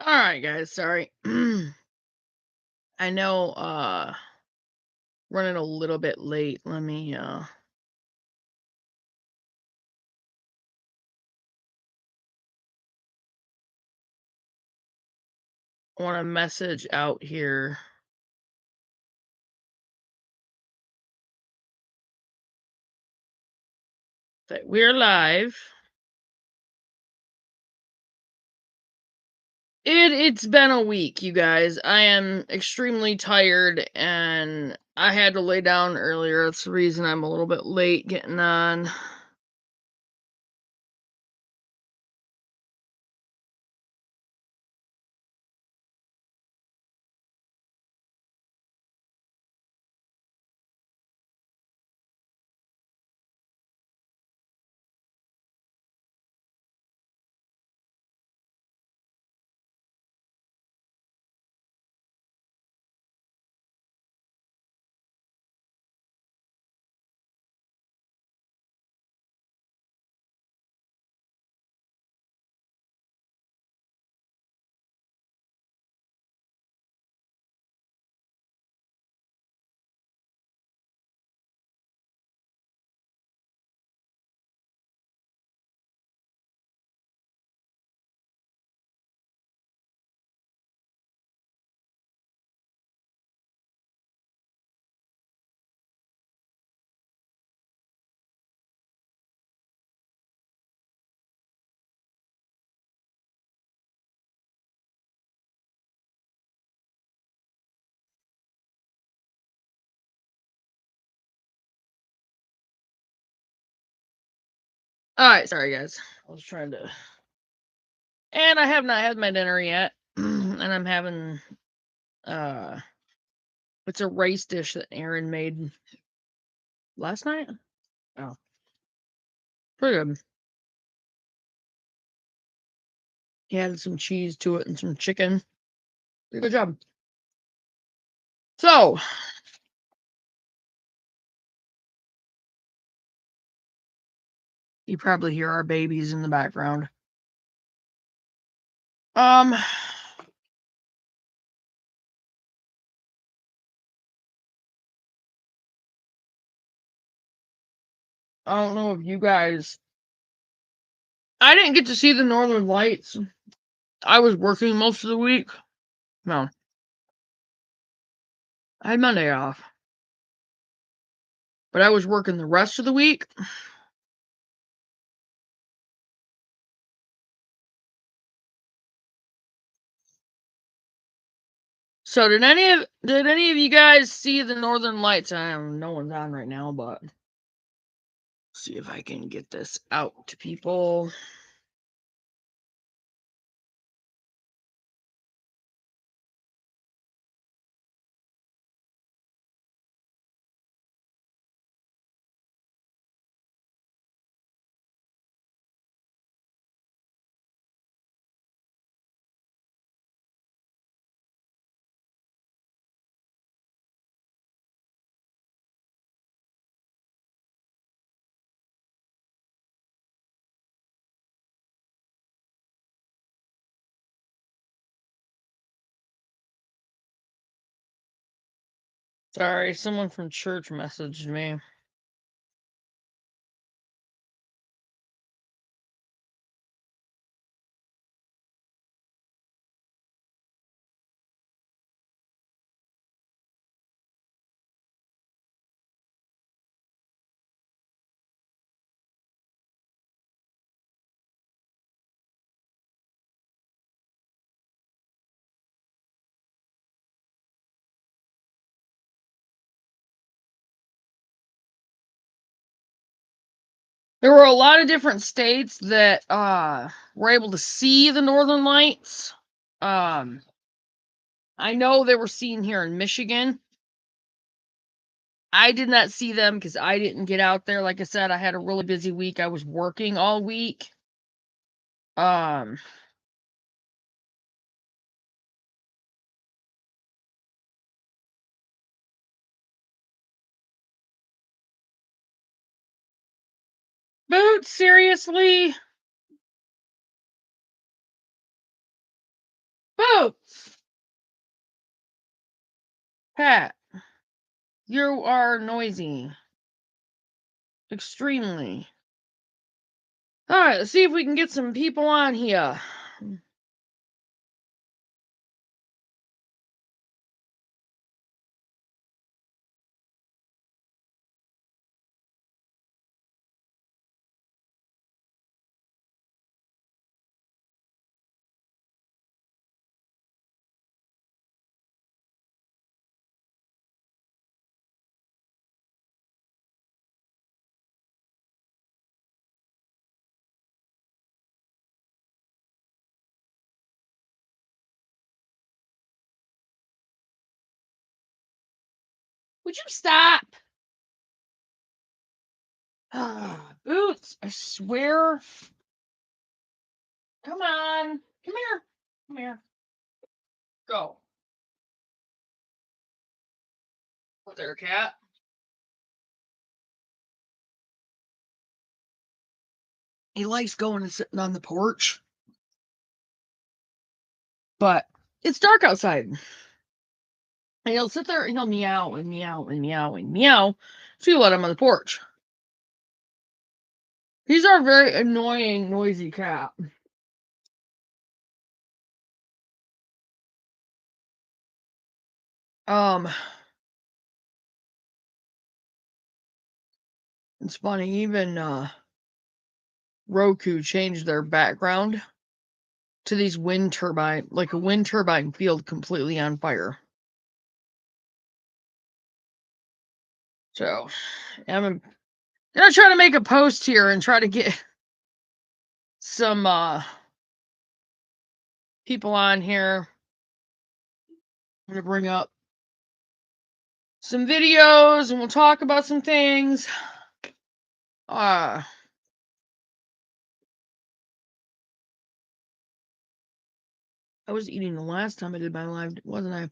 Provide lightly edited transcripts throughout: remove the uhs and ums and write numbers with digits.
All right, guys. Sorry. I know running a little bit late. Let me want to message out here that we're live. It's been a week, you guys. I am extremely tired and I had to lay down earlier. That's the reason I'm a little bit late getting on. All right, sorry guys. I was trying to and I have not had my dinner yet. And I'm having uh it's a rice dish that Aaron made last night. Oh, pretty good. He added some cheese to it and some chicken. Pretty good job. So, you probably hear our babies in the background. Um, I don't know if you guys. I didn't get to see the Northern Lights. I was working most of the week. No, I had Monday off, but I was working the rest of the week. So did any of you guys see the Northern Lights? No one's on right now, but see if I can get this out to people. Sorry, someone from church messaged me. There were a lot of different states that were able to see the Northern Lights. Um, I know they were seen here in Michigan. I did not see them because I didn't get out there. Like I said, I had a really busy week. I was working all week. Um, but seriously, Boots! Pat, you are noisy. Extremely. Alright, let's see if we can get some people on here. Would you stop? Boots, I swear. Come on. Come here. Come here. Go. Oh, there, cat. He likes going and sitting on the porch. But it's dark outside. And he'll sit there and he'll meow and meow and meow and meow. So you let him on the porch. He's our very annoying, noisy cat. It's funny, even Roku changed their background to these wind turbine, like a wind turbine field completely on fire. So I'm gonna try to make a post here and try to get some people on here. I'm gonna bring up some videos and we'll talk about some things. I was eating the last time I did my live, wasn't I?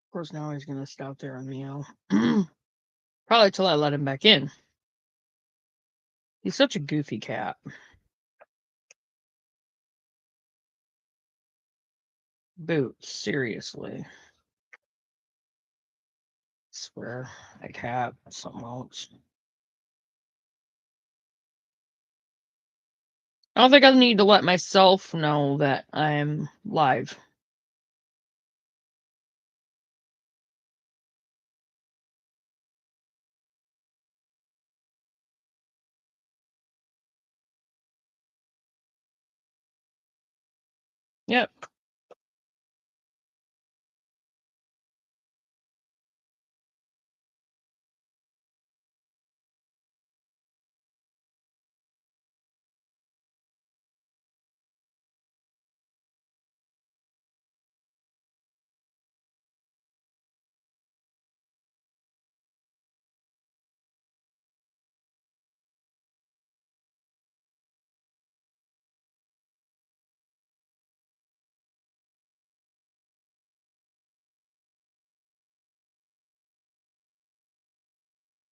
Of course, now he's gonna stop there and meow. Probably till I let him back in. He's such a goofy cat. Boots, seriously. Swear, a cat, something else. I don't think I need to let myself know that I'm live. Yep.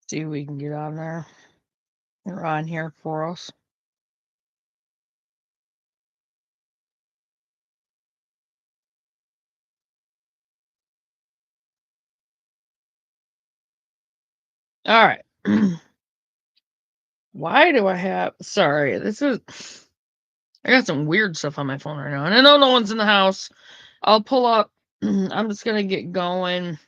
See if we can get on there. They're on here for us. All right. Why do I have? Sorry, this is. I got some weird stuff on my phone right now, and I know no one's in the house. I'll pull up. I'm just gonna get going.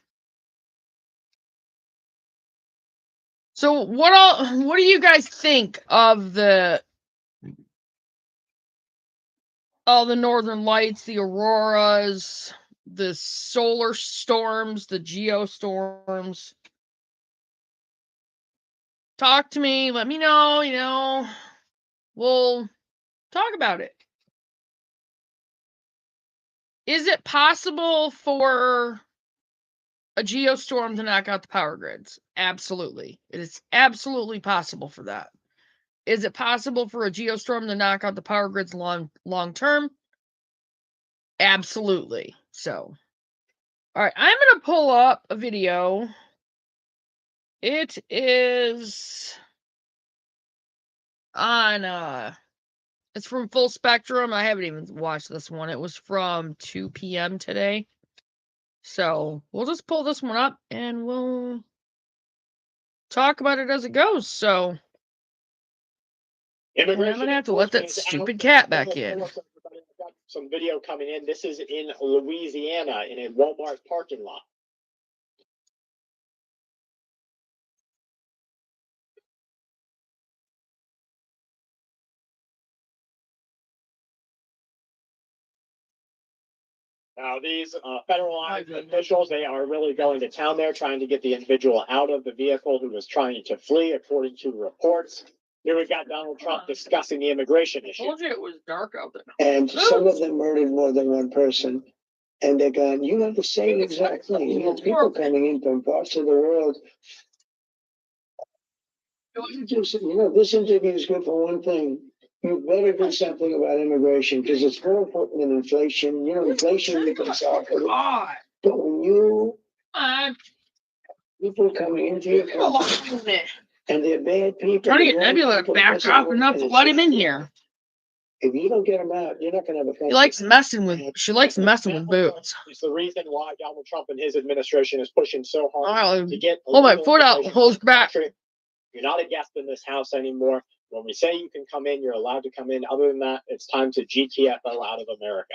So what do you guys think of the northern lights, the auroras, the solar storms, the geostorms. Talk to me. Let me know. We'll talk about it. Is it possible for a geostorm to knock out the power grids? Absolutely. It is absolutely possible for that. Is it possible for a geostorm to knock out the power grids long term? Absolutely. So, all right, I'm going to pull up a video. It is on it's from Full Spectrum. I haven't even watched this one. It was from 2 p.m. today. So, we'll just pull this one up and we'll talk about it as it goes. So, and I'm going to have to let that stupid cat back in. Some video coming in. This is in Louisiana in a Walmart parking lot. Now, these federal officials, they are really going to town there, trying to get the individual out of the vehicle who was trying to flee, according to reports. Here we've got Donald Trump discussing the immigration issue. I told you it was dark out there. And some of them murdered more than one person. And they're going, you have the same exact thing. You have people coming in from parts of the world. This interview is good for one thing. You better do something about immigration because it's more important than inflation. Inflation we can solve it. But when you people coming into your country and they're bad people, trying to get Nebula to back off enough to let him in here. If you don't get them out, you're not going to have a country. She likes messing with boots. It's the reason why Donald Trump and his administration is pushing so hard to get. Hold my foot out. Hold back. You're not a guest in this house anymore. When we say you can come in, you're allowed to come in. Other than that, it's time to GTFO out of America.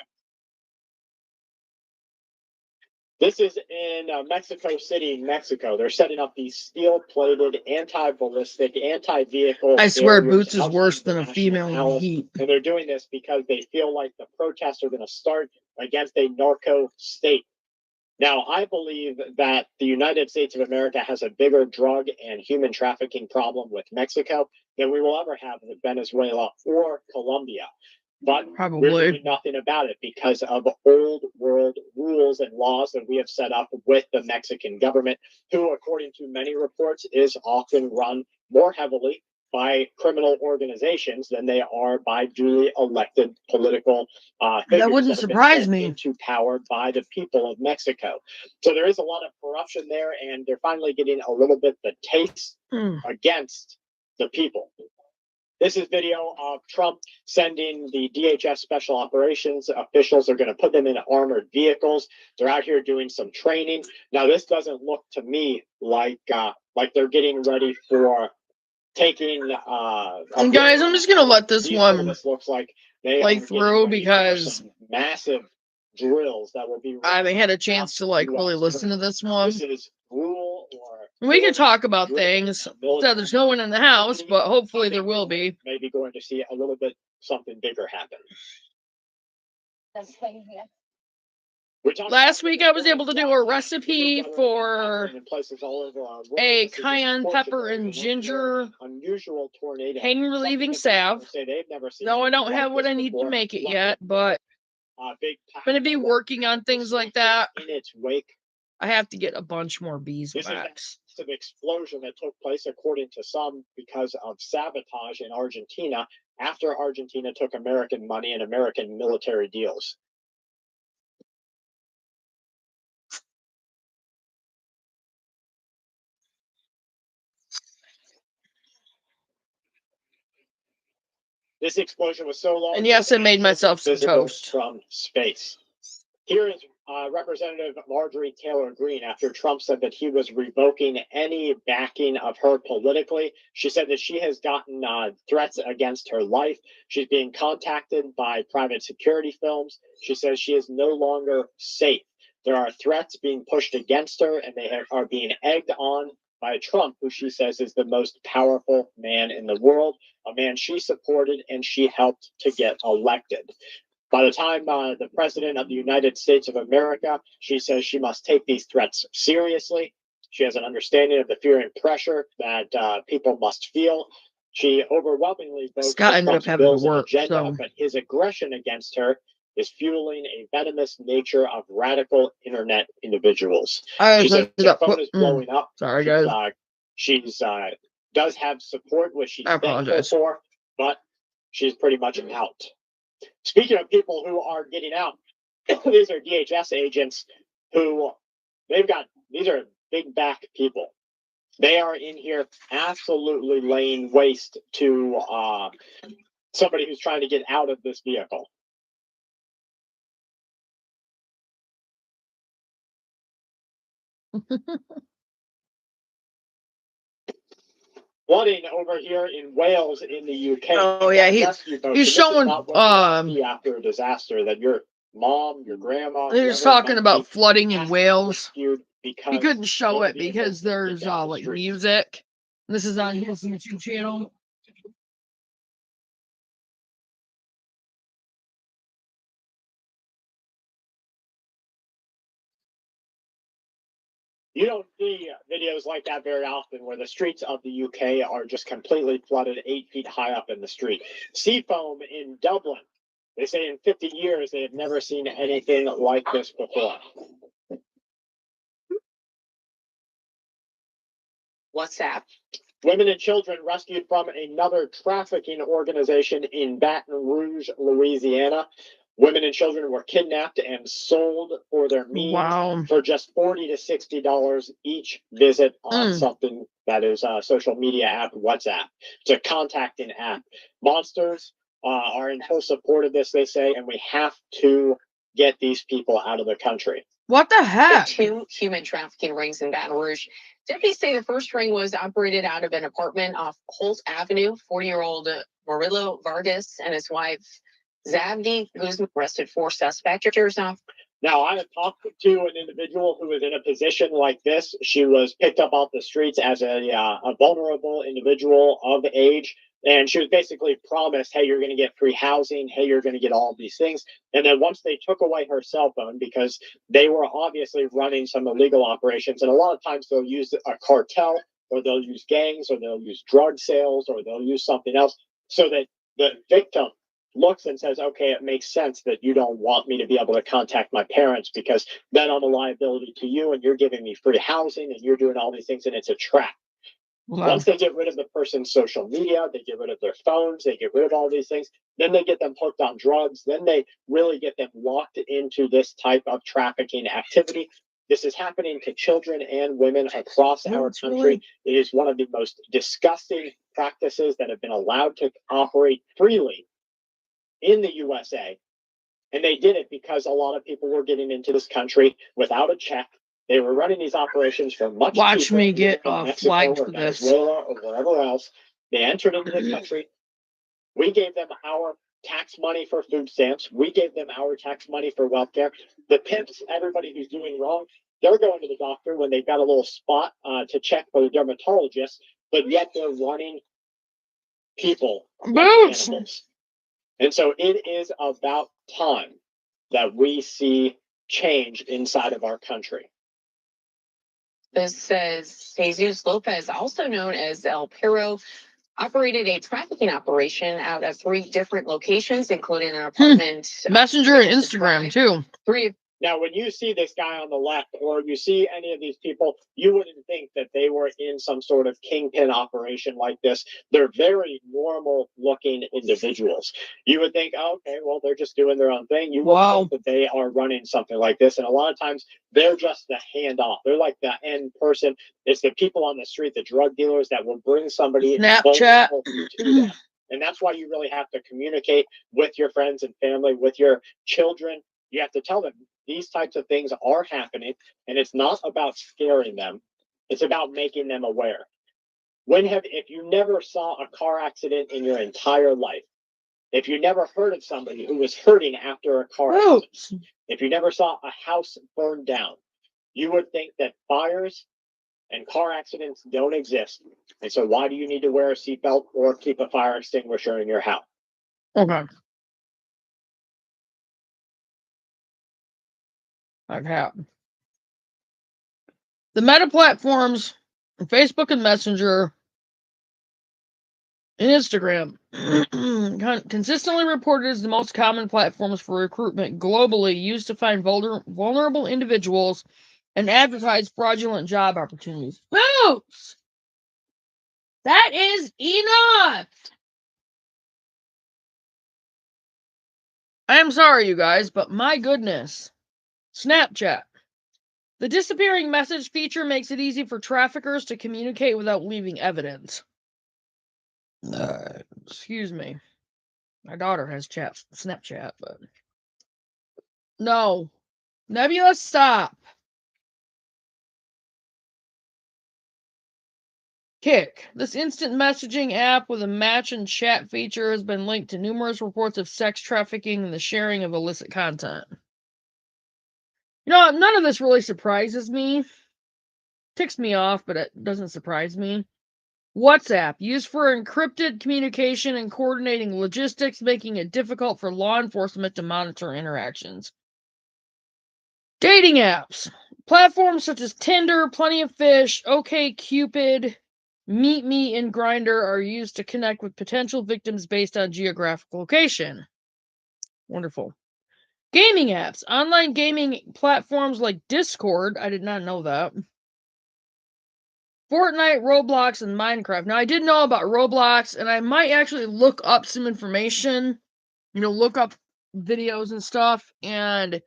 This is in Mexico City, Mexico. They're setting up these steel-plated, anti-ballistic, anti-vehicle. I swear Boots is worse than a female in heat. And they're doing this because they feel like the protests are going to start against a narco state. Now, I believe that the United States of America has a bigger drug and human trafficking problem with Mexico than we will ever have with Venezuela or Colombia. But we're doing nothing about it because of old world rules and laws that we have set up with the Mexican government, who, according to many reports, is often run more heavily by criminal organizations than they are by duly elected political figures. That wouldn't surprise me. Into power by the people of Mexico. So there is a lot of corruption there, and they're finally getting a little bit the taste against the people. This is video of Trump sending the DHS special operations officials. They're going to put them in armored vehicles. They're out here doing some training. Now, this doesn't look to me like they're getting ready for taking. And guys, I'm just gonna let this one this looks like they play through because massive drills that will be. I haven't had a chance to really listen to this one. This is rule or. We can talk about things. So there's no one in the house, but hopefully there will be. Maybe going to see a little bit something bigger happen. Last week I was able to do a recipe for a cayenne pepper and ginger pain relieving salve. No, I don't have what I need to make it yet, but I'm going to be working on things like that. In its wake, I have to get a bunch more beeswax. This is an explosion that took place, according to some, because of sabotage in Argentina after Argentina took American money and American military deals. This explosion was so large. And yes, I made myself some toast from space. Here is Representative Marjorie Taylor Greene after Trump said that he was revoking any backing of her politically. She said that she has gotten threats against her life. She's being contacted by private security firms. She says she is no longer safe. There are threats being pushed against her, and they are being egged on by Trump, who she says is the most powerful man in the world, a man she supported and she helped to get elected. By the time the president of the United States of America, she says she must take these threats seriously. She has an understanding of the fear and pressure that people must feel. She overwhelmingly votes Scott for ended up Trump's having to bills and work, agenda, so but his aggression against her is fueling a venomous nature of radical internet individuals. I She just says ended her up phone is blowing up. sorry She's, guys. she's does have support, which she's I thankful apologize. for, but she's pretty much out. Speaking of people who are getting out, these are DHS agents who these are big back people. They are in here absolutely laying waste to somebody who's trying to get out of this vehicle. Flooding over here in Wales in the UK. Oh yeah, he's showing after a disaster that your mom, your grandma, he was talking about flooding in Wales. He couldn't show it because there's like music. This is on his YouTube channel. You don't see videos like that very often where the streets of the UK are just completely flooded 8 feet high up in the street. Seafoam in Dublin. They say in 50 years they have never seen anything like this before. WhatsApp. Women and children rescued from another trafficking organization in Baton Rouge, Louisiana. Women and children were kidnapped and sold for their means for just $40 to $60 each visit on something that is a social media app, WhatsApp. It's a contacting app. Monsters are in full support of this, they say, and we have to get these people out of the country. What the heck? 2 human trafficking rings in Baton Rouge. Deputies say the first ring was operated out of an apartment off Holt Avenue. 40-year-old Murillo Vargas and his wife Zabdi Guzman arrested 4 suspects. Now, I have talked to an individual who was in a position like this. She was picked up off the streets as a vulnerable individual of age. And she was basically promised, hey, you're going to get free housing. Hey, you're going to get all these things. And then once they took away her cell phone, because they were obviously running some illegal operations, and a lot of times they'll use a cartel, or they'll use gangs, or they'll use drug sales, or they'll use something else, so that the victim looks and says, okay, it makes sense that you don't want me to be able to contact my parents because then I'm a liability to you and you're giving me free housing and you're doing all these things, and it's a trap. Once they get rid of the person's social media, they get rid of their phones, they get rid of all these things, then they get them hooked on drugs, then they really get them locked into this type of trafficking activity. This is happening to children and women across our country. It is one of the most disgusting practices that have been allowed to operate freely in the USA. And they did it because a lot of people were getting into this country without a check. They were running these operations for much cheaper. Watch me get Mexico flagged or for this. Venezuela or wherever else. They entered into the country. We gave them our tax money for food stamps. We gave them our tax money for welfare. The pimps, everybody who's doing wrong, they're going to the doctor when they've got a little spot to check for the dermatologist, but yet they're running people like animals. And so it is about time that we see change inside of our country. This says Jesus Lopez, also known as El Perro, operated a trafficking operation out of 3 different locations, including an apartment. Messenger and Instagram, too. 3 Now, when you see this guy on the left, or you see any of these people, you wouldn't think that they were in some sort of kingpin operation like this. They're very normal-looking individuals. You would think, oh, okay, well, they're just doing their own thing. You would think that they are running something like this, and a lot of times they're just the handoff. They're like the end person. It's the people on the street, the drug dealers, that will bring somebody Snapchat to them. And that's why you really have to communicate with your friends and family, with your children. You have to tell them these types of things are happening, and it's not about scaring them. It's about making them aware. If you never saw a car accident in your entire life, if you never heard of somebody who was hurting after a car accident, if you never saw a house burned down, you would think that fires and car accidents don't exist. And so why do you need to wear a seatbelt or keep a fire extinguisher in your house? Okay. I've had. The meta platforms, Facebook and Messenger, and Instagram, consistently reported as the most common platforms for recruitment globally used to find vulnerable individuals and advertise fraudulent job opportunities. Folks! That is enough! I am sorry, you guys, but my goodness. Snapchat. The disappearing message feature makes it easy for traffickers to communicate without leaving evidence. Excuse me. My daughter has Snapchat, but... No. Nebula, stop. Kick. This instant messaging app with a match and chat feature has been linked to numerous reports of sex trafficking and the sharing of illicit content. You know, none of this really surprises me. Ticks me off, but it doesn't surprise me. WhatsApp, used for encrypted communication and coordinating logistics, making it difficult for law enforcement to monitor interactions. Dating apps. Platforms such as Tinder, Plenty of Fish, OkCupid, Meet Me, and Grindr are used to connect with potential victims based on geographic location. Wonderful. Gaming apps. Online gaming platforms like Discord. I did not know that. Fortnite, Roblox, and Minecraft. Now, I did know about Roblox, and I might actually look up some information, look up videos and stuff, and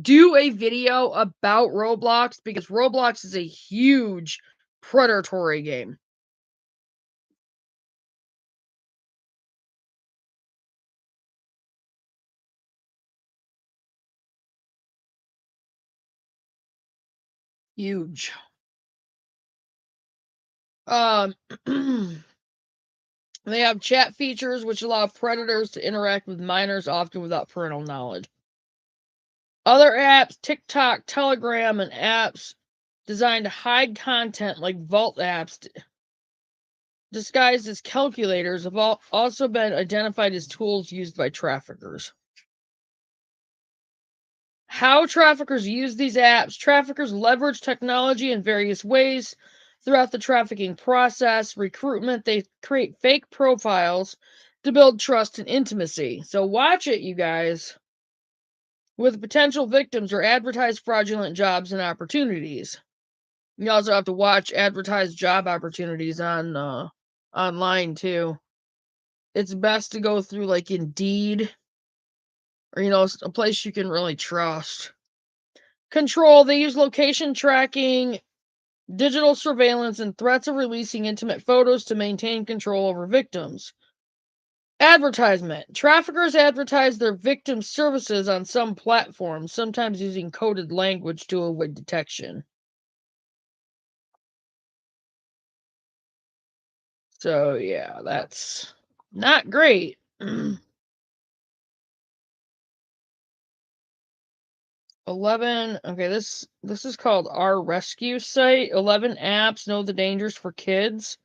do a video about Roblox, because Roblox is a huge predatory game. Huge. They have chat features which allow predators to interact with minors, often without parental knowledge. Other apps, TikTok, Telegram, and apps designed to hide content like vault apps disguised as calculators have also been identified as tools used by traffickers. How traffickers use these apps. Traffickers leverage technology in various ways throughout the trafficking process. Recruitment, they create fake profiles to build trust and intimacy. So watch it, you guys, with potential victims, or advertise fraudulent jobs and opportunities. You also have to watch advertised job opportunities on online too. It's best to go through like Indeed, or a place you can really trust. Control, they use location tracking, digital surveillance, and threats of releasing intimate photos to maintain control over victims. Advertisement. Traffickers advertise their victim services on some platforms, sometimes using coded language to avoid detection. So, yeah, that's not great. 11. Okay, this is called Our Rescue Site. 11 apps know the dangers for kids.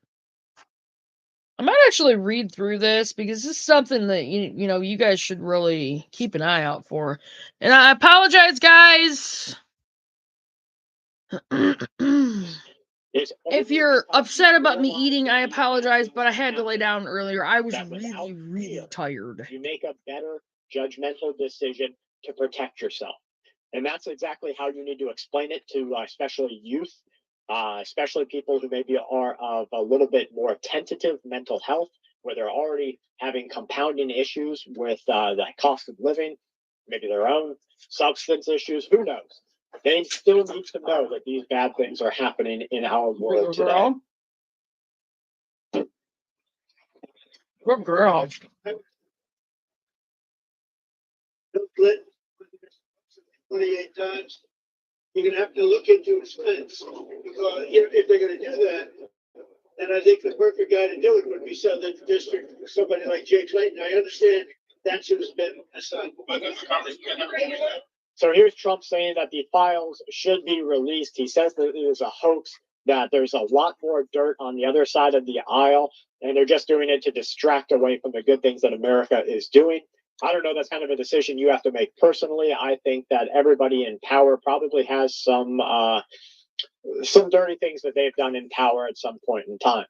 I might actually read through this, because this is something that you guys should really keep an eye out for. And I apologize, guys. If you're upset about me eating, I apologize, but I had to lay down earlier. I was really, really tired. You make a better judgmental decision to protect yourself. And that's exactly how you need to explain it to especially youth, especially people who maybe are of a little bit more tentative mental health, where they're already having compounding issues with the cost of living, maybe their own substance issues, who knows? They still need to know that these bad things are happening in our world today. Good girl. 28 times. You're going to have to look into expense, because if they're going to do that, then I think the perfect guy to do it would be Southern District, somebody like Jay Clayton. I understand that should have been assigned. So here's Trump saying that the files should be released. He says that it is a hoax, that there's a lot more dirt on the other side of the aisle, and they're just doing it to distract away from the good things that America is doing. I don't know. That's kind of a decision you have to make personally. I think that everybody in power probably has some dirty things that they've done in power at some point in time.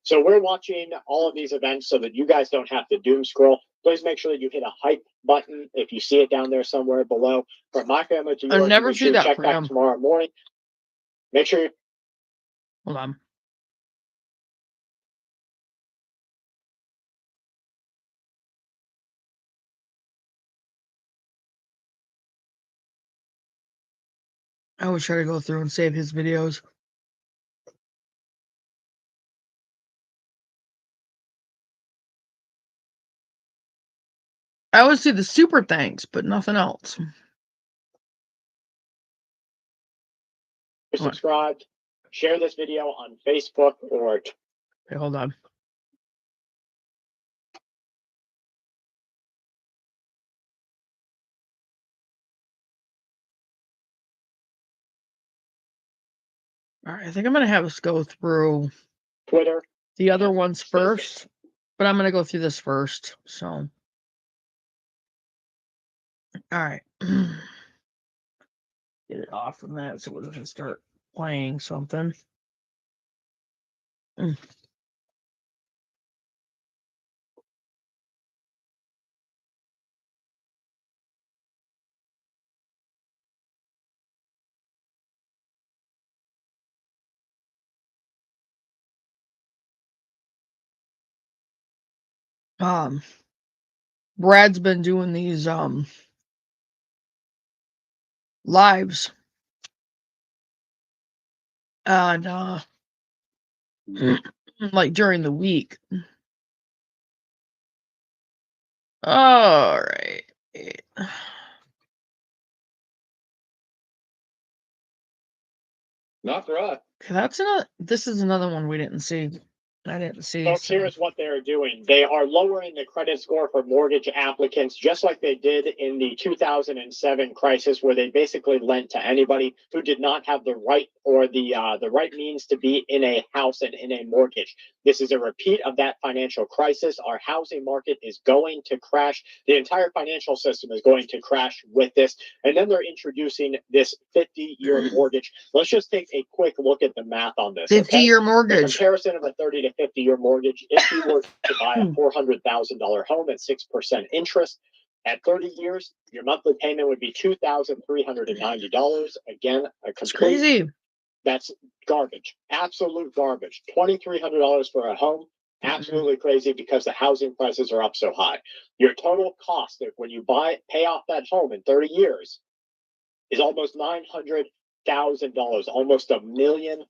So we're watching all of these events so that you guys don't have to doom scroll. Please make sure that you hit a hype button if you see it down there somewhere below. From my family to yours, I never make see sure you that check for back him. tomorrow morning. Make sure you Hold on. I always try to go through and save his videos. I always see the super thanks, but nothing else. subscribe, share this video on Facebook or Okay, hold on. All right, I think I'm going to have us go through Twitter. the other ones first, but I'm going to go through this first. So, all right. Get it off from that so we can start playing something. Brad's been doing these lives and like during the week. All right. Not right. That's this is another one we didn't see. I didn't see. Folks, here's what they're doing. They are lowering the credit score for mortgage applicants, just like they did in the 2007 crisis, where they basically lent to anybody who did not have the right or the right means to be in a house and in a mortgage. This is a repeat of that financial crisis. Our housing market is going to crash. The entire financial system is going to crash with this. And then they're introducing this 50-year mortgage. Let's just take a quick look at the math on this. 50-year The mortgage. comparison of a 30 to 50-year mortgage, if you were to buy a $400,000 home at 6% interest, at 30 years, your monthly payment would be $2,390. Again, a It's complete, crazy. that's garbage, absolute garbage. $2,300 for a home, absolutely crazy because the housing prices are up so high. Your total cost when you pay off that home in 30 years is almost $900,000, almost $1 million.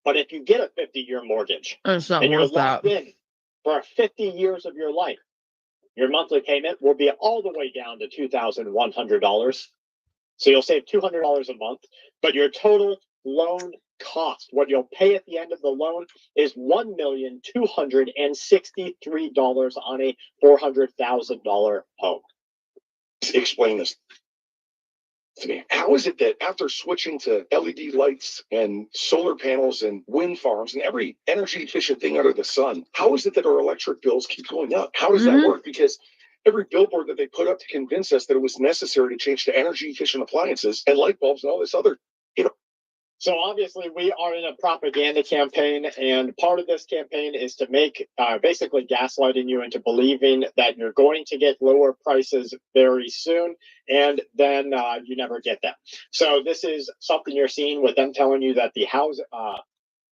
But if you get a 50-year mortgage It's not and you're worth locked that. in for 50 years of your life, your monthly payment will be all the way down to $2,100. So you'll save $200 a month, but your total loan cost, what you'll pay at the end of the loan, is $1,263 on a $400,000 home. Explain this to me. How is it that after switching to LED lights and solar panels and wind farms and every energy efficient thing under the sun, how is it that our electric bills keep going up? How does that work? Because every billboard that they put up to convince us that it was necessary to change to energy efficient appliances and light bulbs and all this other, So obviously we are in a propaganda campaign, and part of this campaign is to make basically gaslighting you into believing that you're going to get lower prices very soon, and then you never get them. So this is something you're seeing with them telling you that the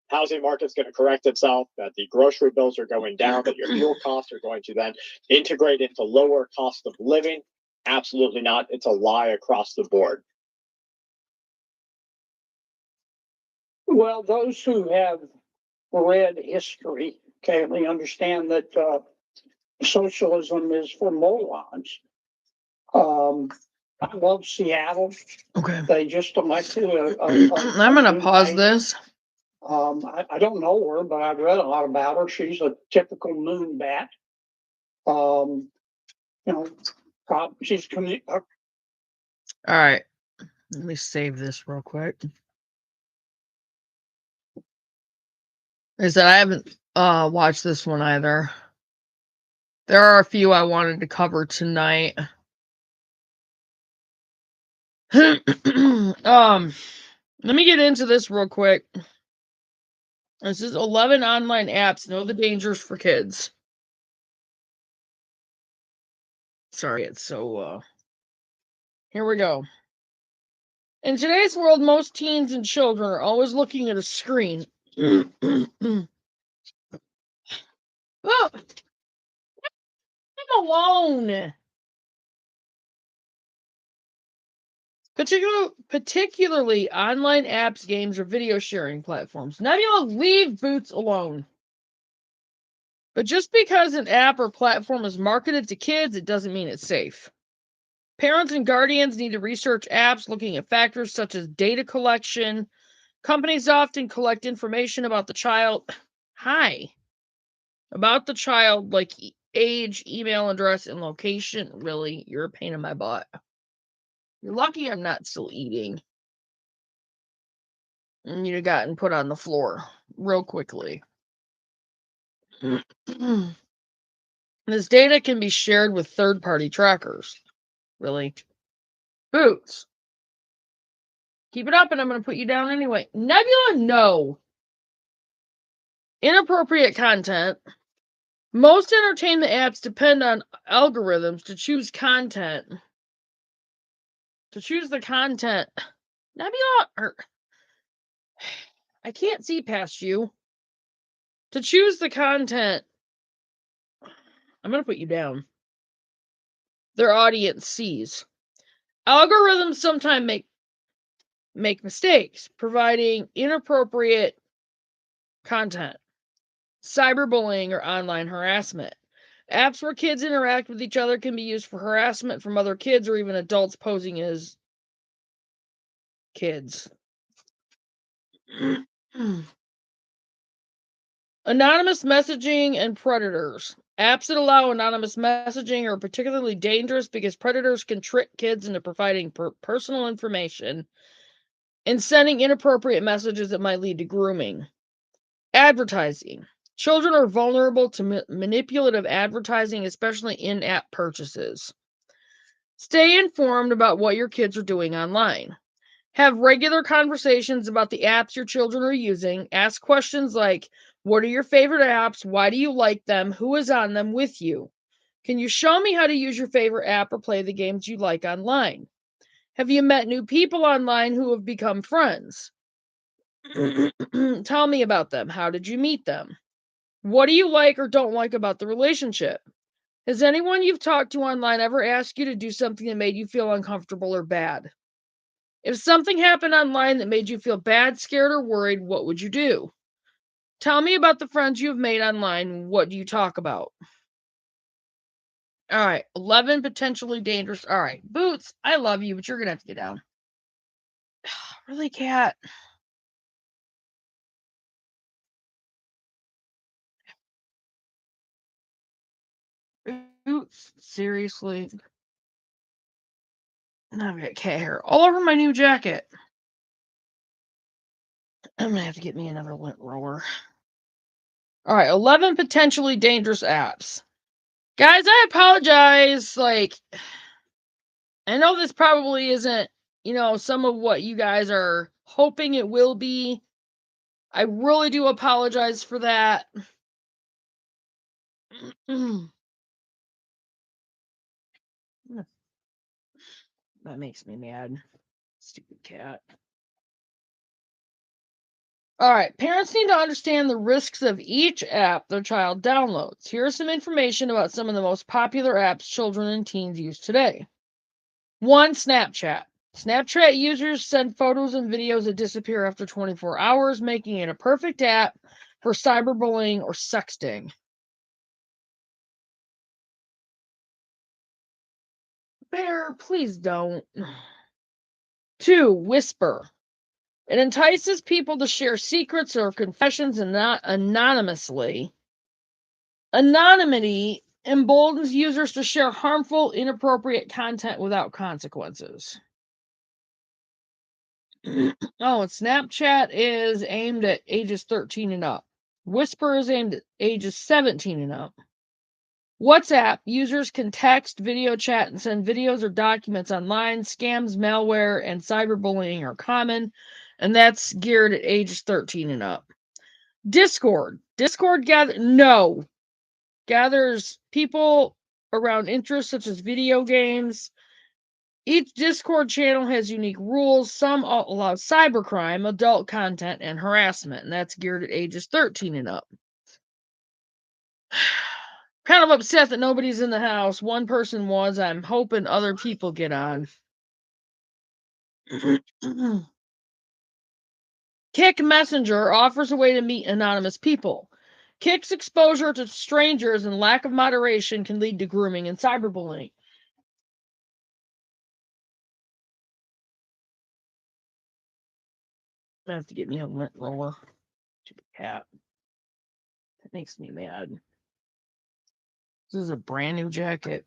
housing market's going to correct itself, that the grocery bills are going down, that your fuel costs are going to then integrate into lower cost of living. Absolutely not. It's a lie across the board. Well, those who have read history, okay, they understand that socialism is for morons. I love Seattle. Okay. They just elected I'm going to pause this. I don't know her, but I've read a lot about her. She's a typical moon bat. She's All right. Let me save this real quick. Like I said, I haven't watched this one either. There are a few I wanted to cover tonight. Let me get into this real quick. This is 11 online apps. Know the dangers for kids. Sorry, it's so, here we go. In today's world, most teens and children are always looking at a screen. Oh, I'm alone. Particularly online apps, games, or video sharing platforms. Nebula, leave Boots alone. But just because an app or platform is marketed to kids, it doesn't mean it's safe. Parents and guardians need to research apps looking at factors such as data collection. Companies often collect information about the child. About the child, like age, email address, and location. Really, you're a pain in my butt. You're lucky I'm not still eating. And you'd have gotten put on the floor real quickly. This data can be shared with third-party trackers. Really? Boots. Keep it up and I'm going to put you down anyway. Nebula, no. Inappropriate content. Most entertainment apps depend on algorithms to choose content. To choose the content. Nebula, I can't see past you. To choose the content. I'm going to put you down. Their audience sees. Algorithms sometimes make mistakes, providing inappropriate content, cyberbullying, or online harassment. Apps where kids interact with each other can be used for harassment from other kids or even adults posing as kids. Anonymous messaging and predators. Apps that allow anonymous messaging are particularly dangerous because predators can trick kids into providing personal information and sending inappropriate messages that might lead to grooming. Advertising. Children are vulnerable to manipulative advertising, especially in-app purchases. Stay informed about what your kids are doing online. Have regular conversations about the apps your children are using. Ask questions like, what are your favorite apps? Why do you like them? Who is on them with you? Can you show me how to use your favorite app or play the games you like online? Have you met new people online who have become friends? Tell me about them. How did you meet them? What do you like or don't like about the relationship? Has anyone you've talked to online ever asked you to do something that made you feel uncomfortable or bad? If something happened online that made you feel bad, scared, or worried, what would you do? Tell me about the friends you have made online. What do you talk about? All right, 11 potentially dangerous. All right, Boots, I love you, but you're going to have to get down. Really, Cat? Boots, seriously? I've got cat hair all over my new jacket. I'm going to have to get me another lint roller. All right, 11 potentially dangerous apps. Guys, I apologize. Like, I know this probably isn't, some of what you guys are hoping it will be. I really do apologize for that. That makes me mad. Stupid cat. All right, parents need to understand the risks of each app their child downloads. Here's some information about some of the most popular apps children and teens use today. 1. Snapchat. Snapchat users send photos and videos that disappear after 24 hours, making it a perfect app for cyberbullying or sexting. Bear, please don't. 2. Whisper. It entices people to share secrets or confessions and not anonymously. Anonymity emboldens users to share harmful, inappropriate content without consequences. And Snapchat is aimed at ages 13 and up. Whisper is aimed at ages 17 and up. WhatsApp. Users can text, video chat, and send videos or documents online. Scams, malware, and cyberbullying are common, and that's geared at ages 13 and up. Discord. Discord gathers people around interests such as video games. Each Discord channel has unique rules. Some allow cybercrime, adult content, and harassment, and that's geared at ages 13 and up. Kind of upset that nobody's in the house. One person was. I'm hoping other people get on. Kick Messenger offers a way to meet anonymous people. Kick's exposure to strangers and lack of moderation can lead to grooming and cyberbullying. I have to get me a lint roller. Stupid cat. That makes me mad. This is a brand new jacket.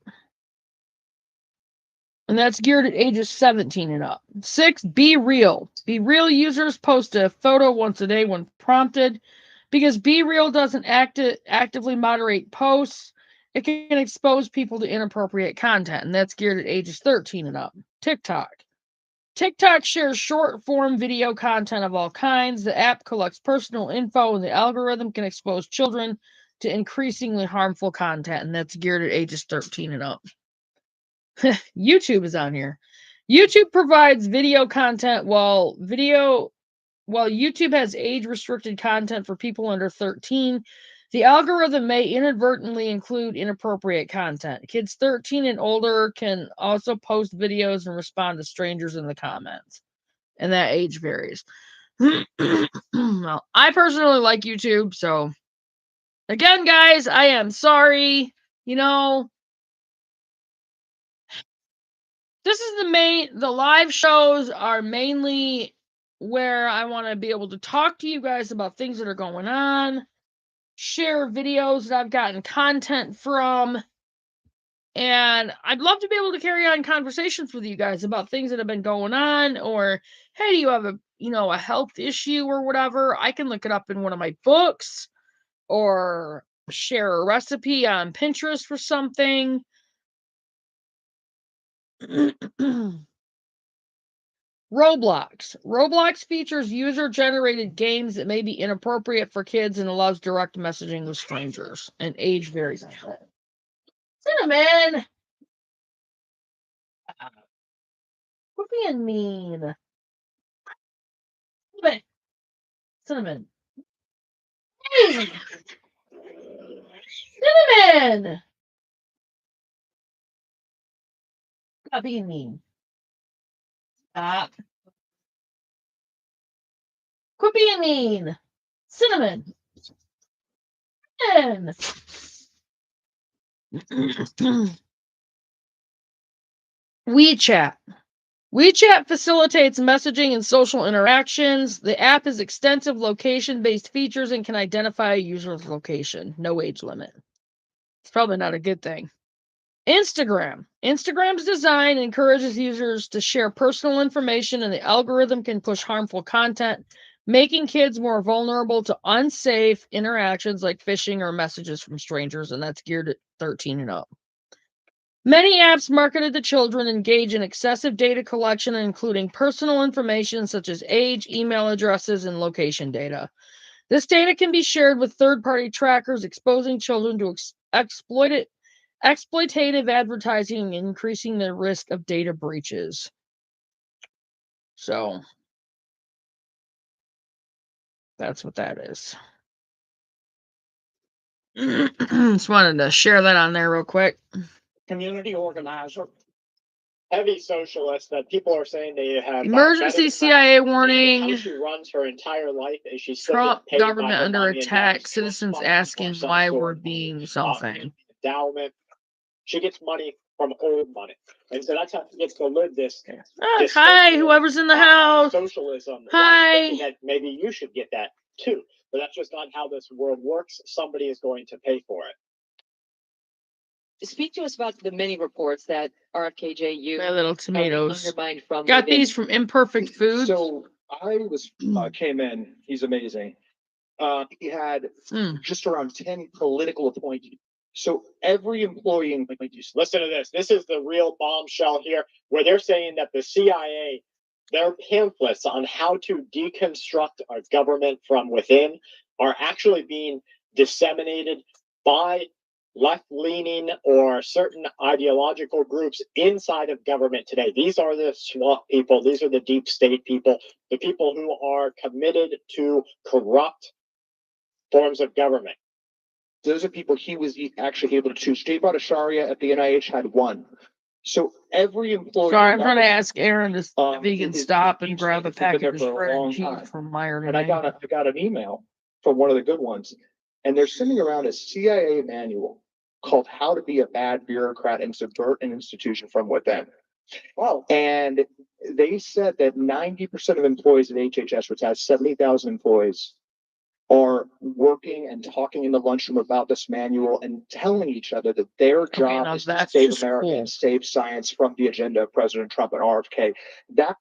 And that's geared at ages 17 and up. 6, Be Real. Be Real users post a photo once a day when prompted. Because Be Real doesn't actively moderate posts, it can expose people to inappropriate content, and that's geared at ages 13 and up. TikTok. TikTok shares short-form video content of all kinds. The app collects personal info, and the algorithm can expose children to increasingly harmful content, and that's geared at ages 13 and up. YouTube is on here. YouTube provides video content while YouTube has age-restricted content for people under 13. The algorithm may inadvertently include inappropriate content. Kids 13 and older can also post videos and respond to strangers in the comments. And that age varies. Well, I personally like YouTube, so again, guys, I am sorry. This is the live shows are mainly where I want to be able to talk to you guys about things that are going on, share videos that I've gotten content from, and I'd love to be able to carry on conversations with you guys about things that have been going on, or hey, do you have a health issue or whatever? I can look it up in one of my books, or share a recipe on Pinterest for something. Roblox. Roblox features user-generated games that may be inappropriate for kids and allows direct messaging with strangers. And age varies on that. Cinnamon! Quit being mean. Cinnamon. Hey! Cinnamon! Stop being mean. Stop. Quit being mean. Cinnamon. Cinnamon. WeChat. WeChat facilitates messaging and social interactions. The app has extensive location-based features and can identify a user's location. No age limit. It's probably not a good thing. Instagram. Instagram's design encourages users to share personal information, and the algorithm can push harmful content, making kids more vulnerable to unsafe interactions like phishing or messages from strangers, and that's geared at 13 and up. Many apps marketed to children engage in excessive data collection, including personal information such as age, email addresses, and location data. This data can be shared with third-party trackers, exposing children to exploitative advertising and increasing the risk of data breaches. So, that's what that is. Just wanted to share that on there real quick. Community organizer. Heavy socialist that people are saying they have Emergency CIA warning. How she runs her entire life is she's Trump government under attack. Citizens asking why we're being something. Endowment. She gets money from old money, and so that's how she gets to live this. Hi, whoever's in the house. Socialism. Hi. That maybe you should get that too, but that's just not how this world works. Somebody is going to pay for it. Speak to us about the many reports that RFKJU My little tomatoes. undermined from Got within. these from Imperfect Foods. So I came in. He's amazing. He had just around 10 political appointees So every employee, in like you said, Listen to this. This is the real bombshell here, where they're saying that the CIA, their pamphlets on how to deconstruct our government from within are actually being disseminated by left-leaning or certain ideological groups inside of government today. These are the swamp people. These are the deep state people, the people who are committed to corrupt forms of government. those are people he was actually able to choose. Jay Bhattacharya at the NIH had one. So every employee. Sorry, I'm trying to ask Aaron if he can is stop and deep grab a state has been there package of for a shredded long cheese time. from Meyer And I today. got an email from one of the good ones, and they're sending around a CIA manual called "How to Be a Bad Bureaucrat and Subvert an Institution from Within." Wow. And they said that 90% of employees at HHS, which has 70,000 employees, are working and talking in the lunchroom about this manual and telling each other that their job now is to that's save just America cool. and save science from the agenda of President Trump and RFK. That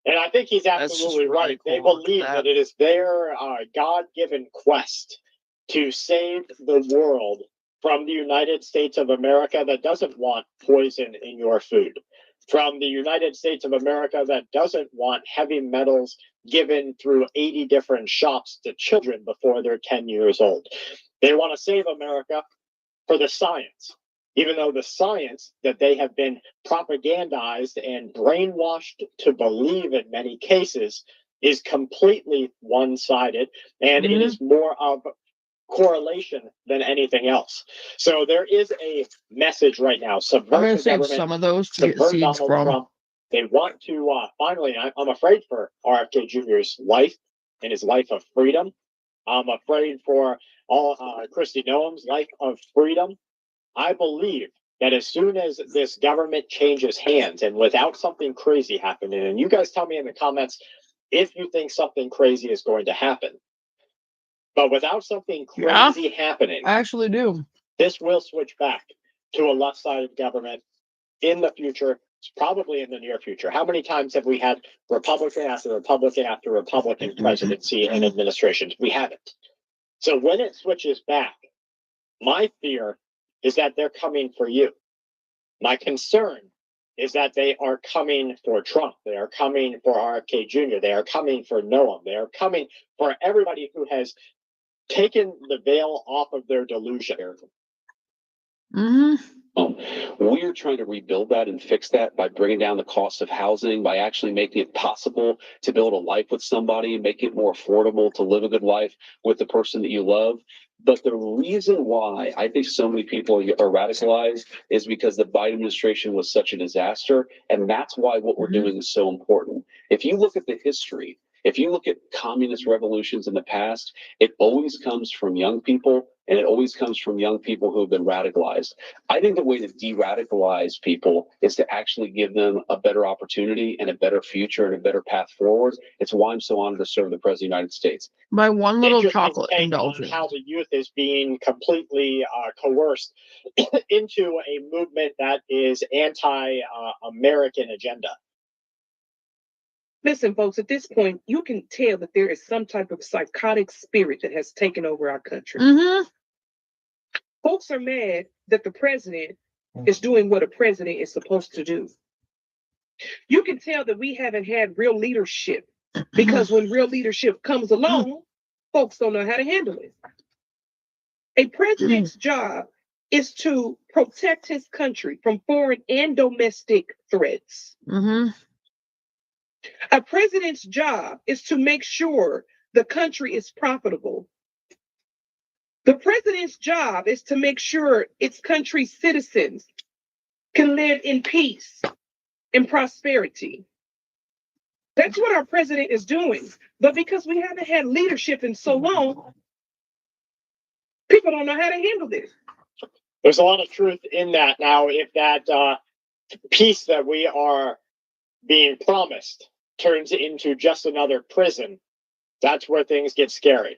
And I think he's That's just absolutely really right. They cool. Look at believe that it is their God-given quest to save the world from the United States of America that doesn't want poison in your food, from the United States of America that doesn't want heavy metals given through 80 different shops to children before they're 10 years old. They want to save America for the science, even though the science that they have been propagandized and brainwashed to believe in many cases is completely one-sided, and it is more of correlation than anything else. So there is a message right now: I'm subvert gonna the save government, some of those to get subvert seeds Donald from. Trump. They want to finally. I'm afraid for RFK Jr.'s life and his life of freedom. I'm afraid for all Kristi Noem's life of freedom. I believe that as soon as this government changes hands and without something crazy happening, and you guys tell me in the comments if you think something crazy is going to happen, but without something crazy happening, I actually do. this will switch back to a left-sided government in the future. It's probably in the near future. How many times have we had Republican after Republican after Republican presidency and administrations? We haven't. So when it switches back, my fear is that they're coming for you. My concern is that they are coming for Trump. They are coming for RFK Jr. They are coming for Noam. They are coming for everybody who has taken the veil off of their delusion. We're trying to rebuild that and fix that by bringing down the cost of housing, by actually making it possible to build a life with somebody, make it more affordable to live a good life with the person that you love. But the reason why I think so many people are radicalized is because the Biden administration was such a disaster. And that's why what we're doing is so important. If you look at the history, if you look at communist revolutions in the past, it always comes from young people, and it always comes from young people who have been radicalized. I think the way to de-radicalize people is to actually give them a better opportunity and a better future and a better path forward. It's why I'm so honored to serve the President of the United States. My one little Interesting chocolate take on indulgence. how the youth is being completely coerced into a movement that is anti-American agenda. Listen, folks, at this point, you can tell that there is some type of psychotic spirit that has taken over our country. Folks are mad that the president is doing what a president is supposed to do. You can tell that we haven't had real leadership, because when real leadership comes along, folks don't know how to handle it. A president's job is to protect his country from foreign and domestic threats. A president's job is to make sure the country is profitable. The president's job is to make sure its country's citizens can live in peace and prosperity. That's what our president is doing. But because we haven't had leadership in so long, people don't know how to handle this. There's a lot of truth in that. Now, if that peace that we are being promised turns into just another prison, that's where things get scary.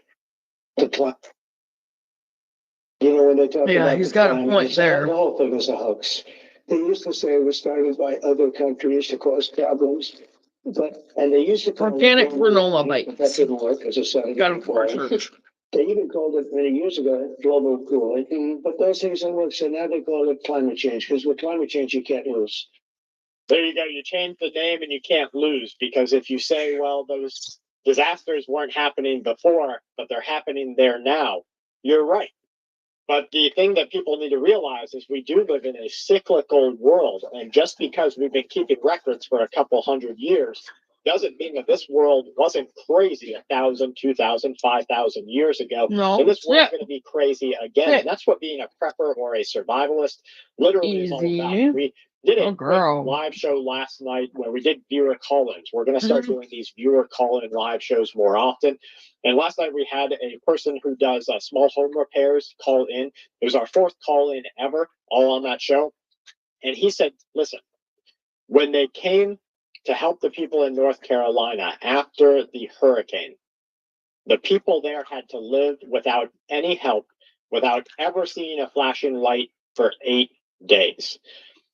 You know, when they talk about he's got a point there. The whole thing is a hoax. They used to say it was started by other countries to cause problems, and they used to call Organic it granola bites. but that didn't work as a sign. Got 'em for church. They even called it many years ago global cooling, but those things don't work. So now they call it climate change because with climate change you can't lose. There you go. You change the name and you can't lose, because if you say, well, those disasters weren't happening before, but they're happening there now, you're right. But the thing that people need to realize is we do live in a cyclical world. And just because we've been keeping records for a couple hundred years doesn't mean that this world wasn't crazy 1,000, 2,000, 5,000 years ago. No. And this world's Yeah. going to be crazy again. Yeah. And that's what being a prepper or a survivalist literally is all about. Easy. We did a Oh, quick girl. live show last night where we did viewer call-ins. We're going to start Mhm. doing these viewer call-in live shows more often. And last night we had a person who does small home repairs call in. It was our fourth call-in ever, all on that show. And he said, listen, when they came to help the people in North Carolina after the hurricane, the people there had to live without any help, without ever seeing a flashing light for 8 days.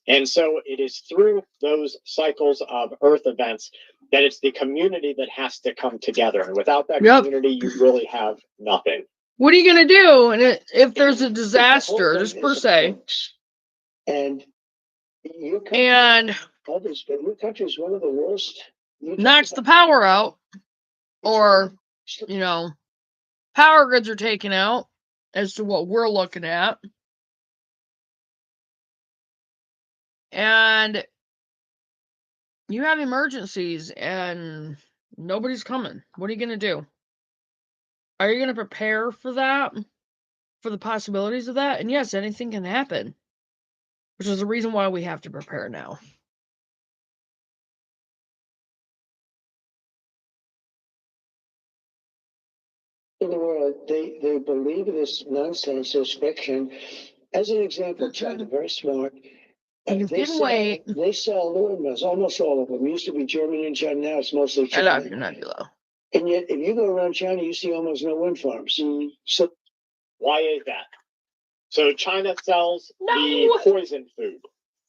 And so it is through those cycles of earth events that it's the community that has to come together. And without that Yep. community, you really have nothing. What are you going to do? And if there's a The disaster, whole just thing per is a se, fix. And your country, and others, but your country is one of the worst. You knocks the power out, or, you know, power grids are taken out, as to what we're looking at. And you have emergencies and nobody's coming. What are you going to do? Are you going to prepare for that? For the possibilities of that? And yes, anything can happen, which is the reason why we have to prepare now. in the world, they believe this nonsense, this fiction. As an example, China, very smart. You They can wait. sell aluminum mills, almost all of them. Used to be Germany and China, now it's mostly I love China. you, Nebula. And yet, if you go around China, you see almost no wind farms. So Why is that? So China sells No. the poison food,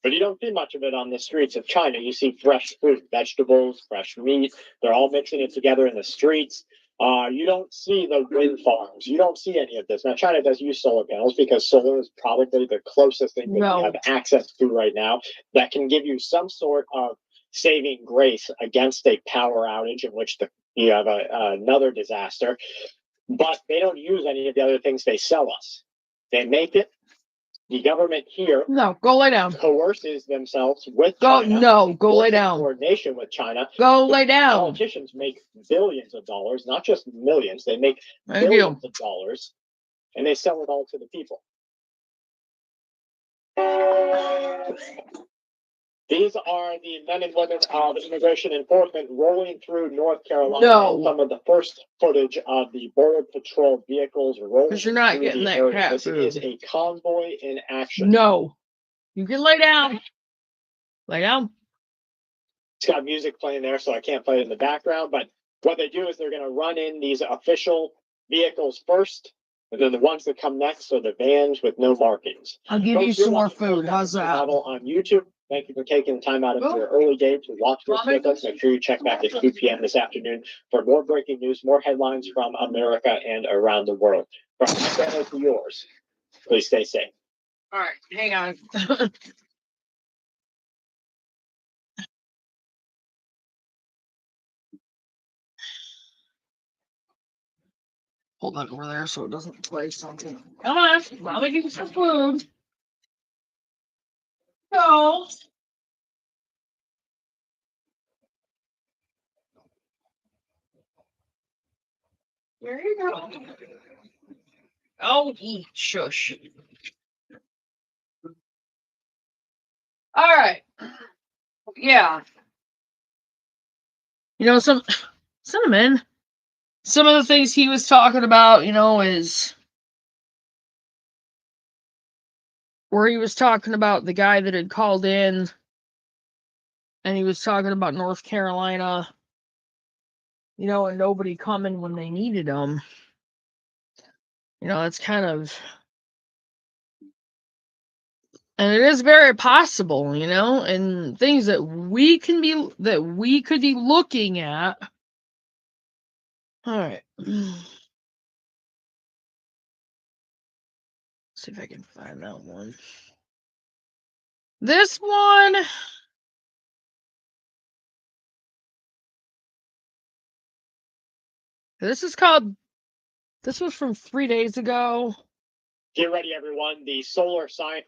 but you don't see much of it on the streets of China. You see fresh food, vegetables, fresh meat. They're all mixing it together in the streets. You don't see the wind farms. You don't see any of this. Now, China does use solar panels because solar is probably the closest thing that No. we have access to right now that can give you some sort of saving grace against a power outage in which you have another disaster. But they don't use any of the other things they sell us. They make it. The government here No, go lay down. coerces themselves with Go, China. no, go lay works in down. coordination with China. Go lay down. Politicians make billions of dollars, not just millions. They make Thank billions you. of dollars, and they sell it all to the people. These are the men and women of immigration enforcement rolling through North Carolina. No. Some of the first footage of the Border Patrol vehicles rolling 'Cause you're not through getting the that area. cat This food. is a convoy in action. No. You can lay down. Lay down. It's got music playing there, so I can't play it in the background. But what they do is they're going to run in these official vehicles first, and then the ones that come next are the vans with no markings. I'll give you Folks, you're some more watching food. How's that? Survival on YouTube. Thank you for taking the time out of your early day to watch this with us. Make sure you check back at 2 p.m. this afternoon for more breaking news, more headlines from America and around the world. From my family to yours, please stay safe. All right, hang on. Hold that over there so it doesn't play something. Come on, Mommy, give you some food. No. There you go. Oh, eat, shush. All right. Yeah. You know, some Cinnamon. Some of the things he was talking about, you know, is where he was talking about the guy that had called in and he was talking about North Carolina, you know, and nobody coming when they needed them. You know, it's kind of, and it is very possible, you know, and things that we could be looking at. All right. see if I can find that one. This one. This is called. This was from 3 days ago. Get ready, everyone. The solar science.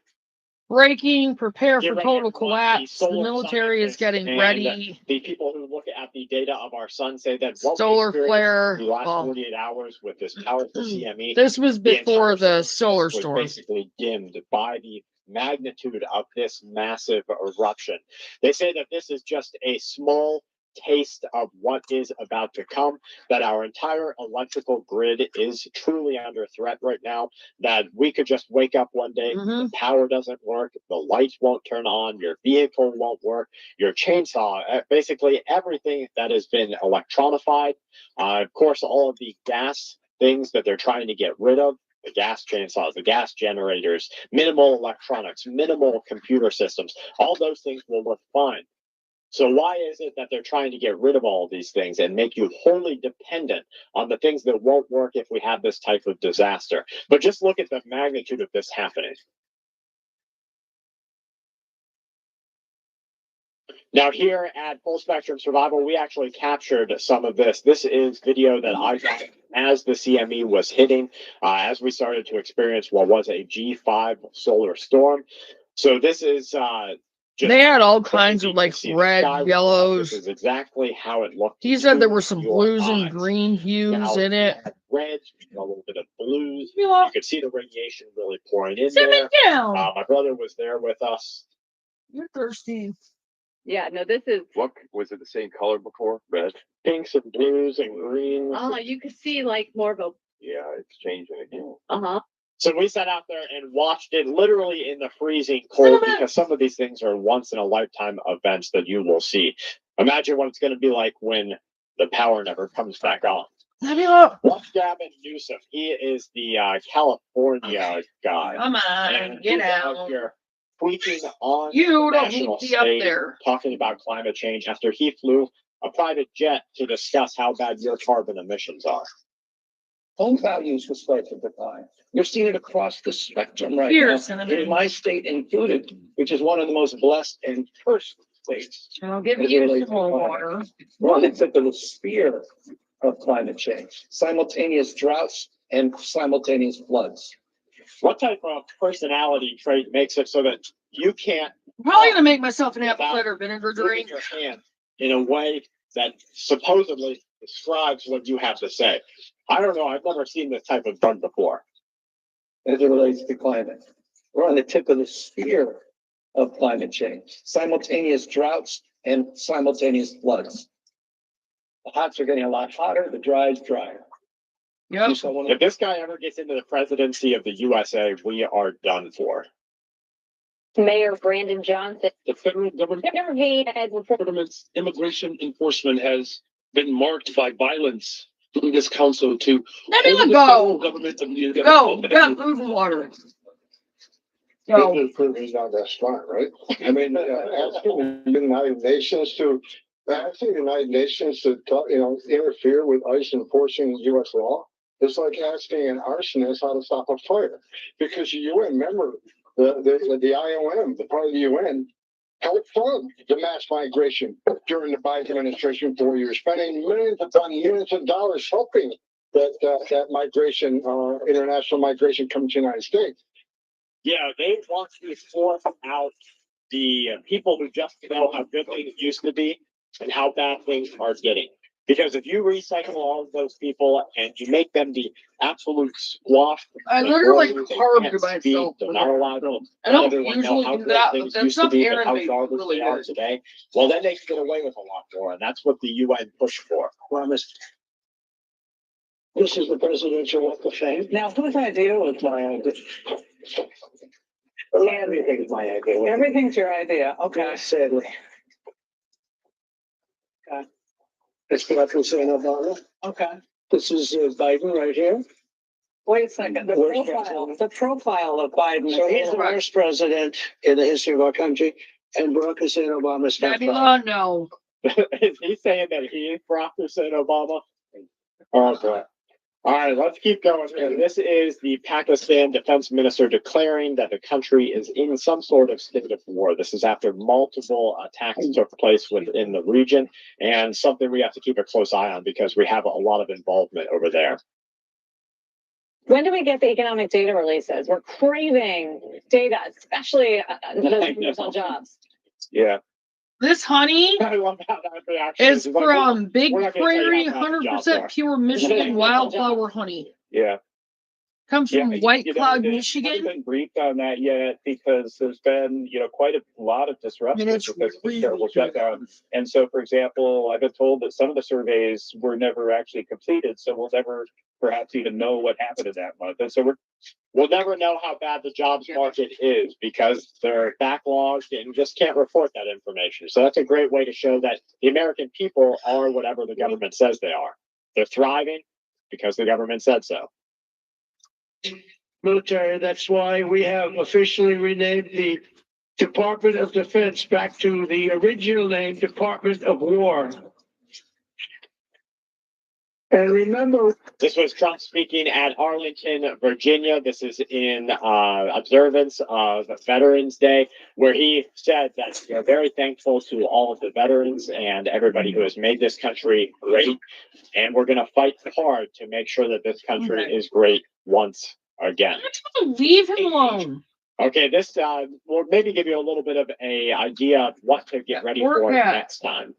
Breaking, prepare Get for ready, total everyone. collapse. The solar military is scientists getting and ready. The people who look at the data of our sun say that what Solar we experienced flare. in the last Well, 48 hours with this powerful CME, this was before the solar was storm. basically dimmed by the magnitude of this massive eruption. They say that this is just a small taste of what is about to come, that our entire electrical grid is truly under threat right now, that we could just wake up one day, the power doesn't work, the lights won't turn on, your vehicle won't work, your chainsaw, basically everything that has been electronified. Of course, all of the gas things that they're trying to get rid of, the gas chainsaws, the gas generators, minimal electronics, minimal computer systems, all those things will work fine. So why is it that they're trying to get rid of all of these things and make you wholly dependent on the things that won't work if we have this type of disaster? But just look at the magnitude of this happening. Now here at Full Spectrum Survival, we actually captured some of this. This is video that I got as the CME was hitting, as we started to experience what was a G5 solar storm. So this is they had all kinds of like red, yellows. This is exactly how it looked. He said there were some blues and green hues in it. Red, a little bit of blues. Yeah. You could see the radiation really pouring in Sit there. down. My brother was there with us. You're thirsty. Yeah, no, this is. What was it the same color before? Red. Pinks and blues and greens. You could see like more of a. Yeah, it's changing again. So we sat out there and watched it literally in the freezing cold because some of these things are once in a lifetime events that you will see. Imagine what it's going to be like when the power never comes back on. Watch Gavin Newsom. He is the California guy. Come on, and get he's out. Here tweeting on You don't national need to be up stage, there. talking about climate change after he flew a private jet to discuss how bad your carbon emissions are. Home values will start to decline. You're seeing it across the spectrum right Here, now, Cinnamon. in my state included, which is one of the most blessed and cursed states. I'll give As it you relates some more to climate. water. We're on the tip of the spear of climate change, simultaneous droughts and simultaneous floods. What type of personality trait makes it so that you can't I'm probably gonna make myself an apple cider vinegar drink. your hand in a way that supposedly describes what you have to say? I don't know. I've never seen this type of drug before. As it relates to climate, we're on the tip of the spear of climate change, simultaneous droughts and simultaneous floods. The hots are getting a lot hotter, the dries drier. Yep. If this guy ever gets into the presidency of the USA, we are done for. Mayor Brandon Johnson. The federal government's immigration enforcement has been marked by violence in this council to Let me hold the go. federal government to Go. Got food and water. Go. He's not that smart, right? I mean, asking the United Nations to interfere with ICE enforcing U.S. law. It's like asking an arsonist how to stop a fire, because the UN member, the IOM, the part of the UN, helped fund the mass migration during the Biden administration 4 years, spending millions of dollars helping that migration, international migration, come to the United States. Yeah, they want to force out the people who just know how good things used to be and how bad things are getting. Because if you recycle all of those people and you make them the absolute squash, I literally carved myself. they're not allowed to I don't let everyone know usually how do good that, but things then used to some be and Aaron how made garbage really they are good. today. Well, then they can get away with a lot more, and that's what the UN pushed for. This is the presidential walk of fame. Now, whose idea was my idea? Everything's my idea. Everything's your idea, okay. Sadly. It's Barack Hussein Obama. Okay. This is Biden right here. Wait a second, the profile of Biden. So he's the worst president in the history of our country, and Barack Hussein Obama is not. No. Is he saying that he is Barack Hussein Obama? Oh, boy. All right, let's keep going here. This is the Pakistan defense minister declaring that the country is in some sort of state of war. This is after multiple attacks took place within the region, and something we have to keep a close eye on because we have a lot of involvement over there. When do we get the economic data releases? We're craving data, especially those numbers on jobs. Yeah. This honey I love how that reaction is like, from Big we're not gonna tell you Prairie, how bad the jobs 100% are. pure Michigan wildflower honey. Yeah. Comes from White you know, Cloud, they haven't Michigan. been briefed on that yet because there's been, quite a lot of disruption it's because of the really terrible good. shutdown. And so, for example, I've been told that some of the surveys were never actually completed, so we'll never perhaps even know what happened in that month. And so We'll never know how bad the jobs market is because they're backlogged and just can't report that information. So that's a great way to show that the American people are whatever the government says they are. They're thriving because the government said so. Military, that's why we have officially renamed the Department of Defense back to the original name, Department of War. And remember, this was Trump speaking at Arlington, Virginia. This is in observance of Veterans Day, where he said that they're very thankful to all of the veterans and everybody who has made this country great. And we're going to fight hard to make sure that this country is great once again. Leave him alone. Okay, this will maybe give you a little bit of a idea of what to get ready for next time.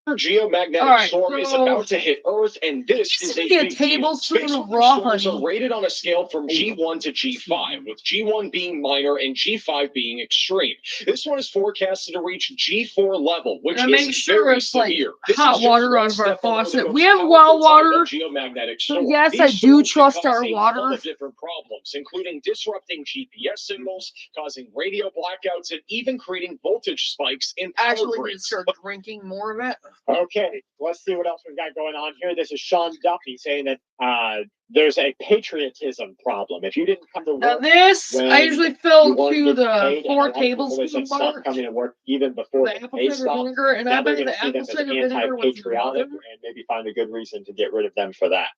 Geomagnetic storm is about to hit Earth, and this is a big tablespoon deal. of raw Storms honey are rated on a scale from G1 to G5, with G1 being minor and G5 being extreme. This one is forecasted to reach G4 level, which and make is sure very it's like severe. This hot is just water one out of our step below the faucet. most We have powerful well type of water. geomagnetic So storm. yes, These I do storms trust can cause our a water. ton of different problems, including disrupting GPS signals, causing radio blackouts, and even creating voltage spikes in power Actually, we grids. start drinking more of it. Okay, let's see what else we've got going on here. This is Sean Duffy saying that there's a patriotism problem. If you didn't come to work, Now this, I usually fill to the 4 tablespoons of stop butter, coming to work even before the the apple pay cider stops. vinegar, and Now I they're buy going to the see them apple as cider vinegar with anti-patriotic water. and maybe find a good reason to get rid of them for that.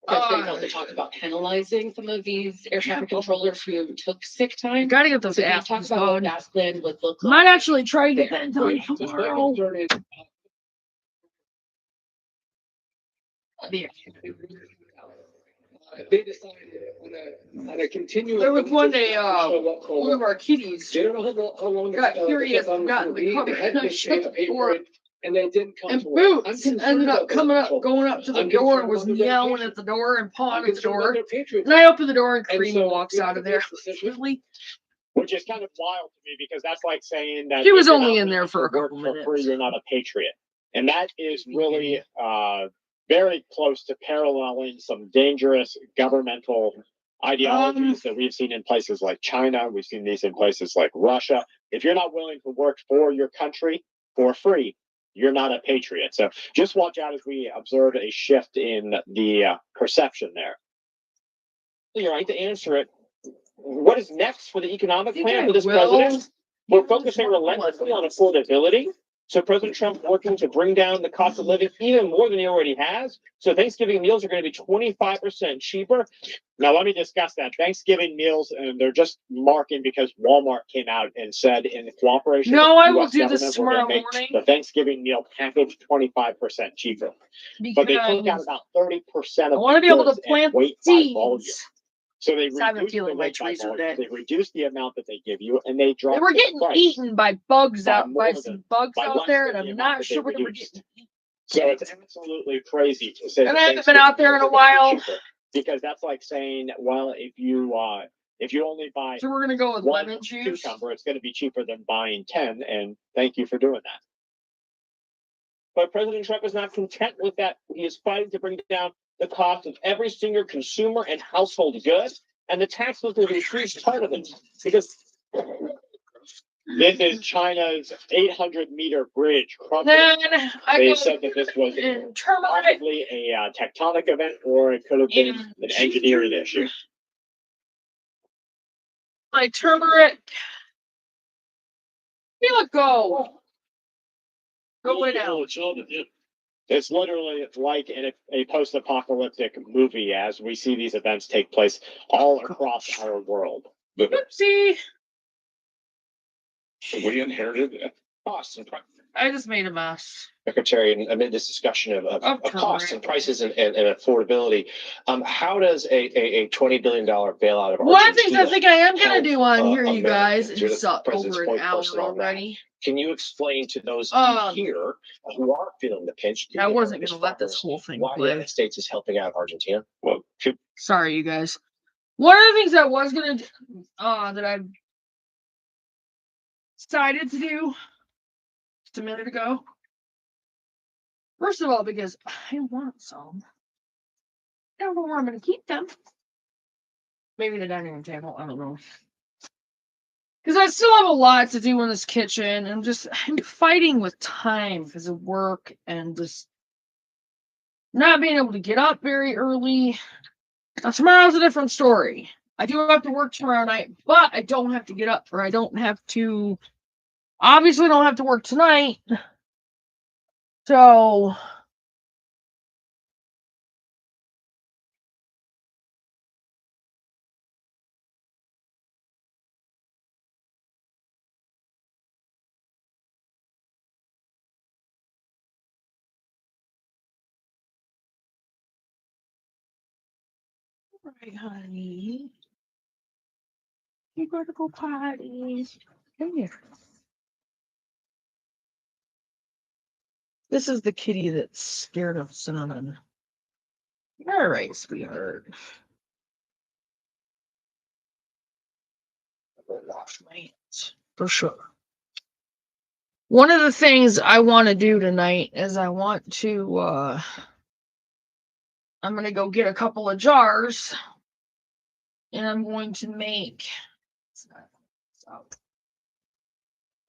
That's been felt to talk about penalizing some of these air traffic controllers who took sick time. Gotta get those So can you apples talk about what that plan would look like? Might actually try to get that done my tomorrow. concern is, they decided on a continuous. There was one day, one of our kitties They don't know how long got it's curious gonna and got in the be. cupboard, They had and I to shut the door, and they didn't come and to work. I'm Boots concerned ended up about coming those up, folks. going up to the I'm door, and concerned was about their yelling dedication. at the door and I'm pawing at the concerned about door. their patriotism. And I opened the door, and And Creamy so walks we out of made there. this decision. Really? Which is kind of wild to me because that's like saying that She was if you're only not in there willing for to a couple work for minutes. free, you're not a patriot. And that is really very close to paralleling some dangerous governmental ideologies that we've seen in places like China. We've seen these in places like Russia. If you're not willing to work for your country for free, you're not a patriot. So just watch out as we observe a shift in the perception there. You're right to answer it. What is next for the economic plan for this president? We're focusing relentlessly on affordability. So President Trump working to bring down the cost of living even more than he already has. So Thanksgiving meals are going to be 25% cheaper. Now let me discuss that. Thanksgiving meals, and they're just marking because Walmart came out and said in cooperation No, with I the will US do government, this we're gonna tomorrow make morning. the Thanksgiving meal package 25% cheaper. But they took out Because about 30% I of want to the be able to goods and plant weight by volume. seeds. So they So I have a reduce the feeling my weight by trees are volume. dead. They reduce the amount that they give you, and they drop They were the getting price eaten by bugs by out, by more some than bugs by out less there, than and the I'm amount not that they sure what they were reduced. getting. So it's absolutely crazy to say. And that I haven't been Thanksgiving out there in a meals are gonna be while. cheaper, because that's like saying, well, if you only buy So we're gonna go with one lemon juice. cucumber, it's going to be cheaper than buying 10. And thank you for doing that. But President Trump is not content with that. He is fighting to bring down the cost of every single consumer and household good, and the taxes will increase part of it because this is China's 800-meter bridge crumbling. Then I They go said that this was and turmeric possibly a tectonic event, or it could have been an engineering issue. my turmeric. Feel it go. Go in out. It's literally like in a post-apocalyptic movie as we see these events take place all across our world. Oopsie. We inherited Costs and I just made a mess. Secretary, amid this discussion of Oh, costs right. and prices and affordability, how does a $20 billion bailout of One of the things I Argentina think I am gonna help, do on here, you America? guys, You're is the president's over an point hour person on that. already. Can you explain to those Um, here who are feeling the pinch? I wasn't America's gonna let this farmers, whole thing why the play. United States is helping out Argentina? well, Sorry, you guys. One of the things I was gonna do, that I decided to do just a minute ago. First of all, because I want some. I don't know where I'm gonna keep them. Maybe the dining room table. I don't know. Because I still have a lot to do in this kitchen. I'm fighting with time because of work and just not being able to get up very early. Now, tomorrow's a different story. I do have to work tomorrow night, but I don't have to get up, or I don't have to. Obviously, don't have to work tonight. So. Right, honey. You gotta go potty. Come here. This is the kitty that's scared of cinnamon. All right, sweetheart. Wash my hands for sure. One of the things I want to do tonight is I want to. I'm gonna go get a couple of jars, and I'm going to make.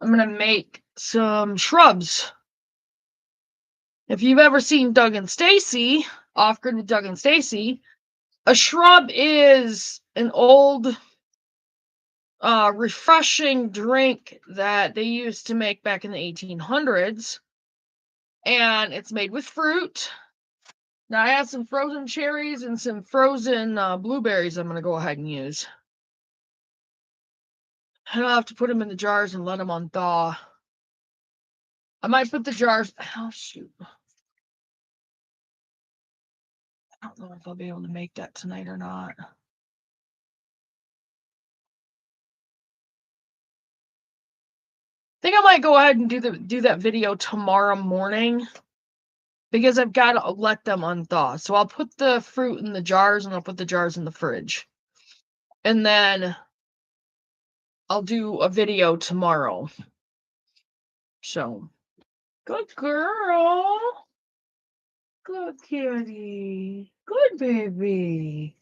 I'm gonna make some shrubs. If you've ever seen Doug and Stacy, off-grid with Doug and Stacy, a shrub is an old, refreshing drink that they used to make back in the 1800s, and it's made with fruit. Now I have some frozen cherries and some frozen blueberries I'm gonna go ahead and use. And I'll have to put them in the jars and let them unthaw. I might put the jars. Oh shoot! I don't know if I'll be able to make that tonight or not. I think I might go ahead and do that video tomorrow morning because I've got to let them unthaw. So I'll put the fruit in the jars and I'll put the jars in the fridge. And then I'll do a video tomorrow. So, good girl. Good kitty. Good baby.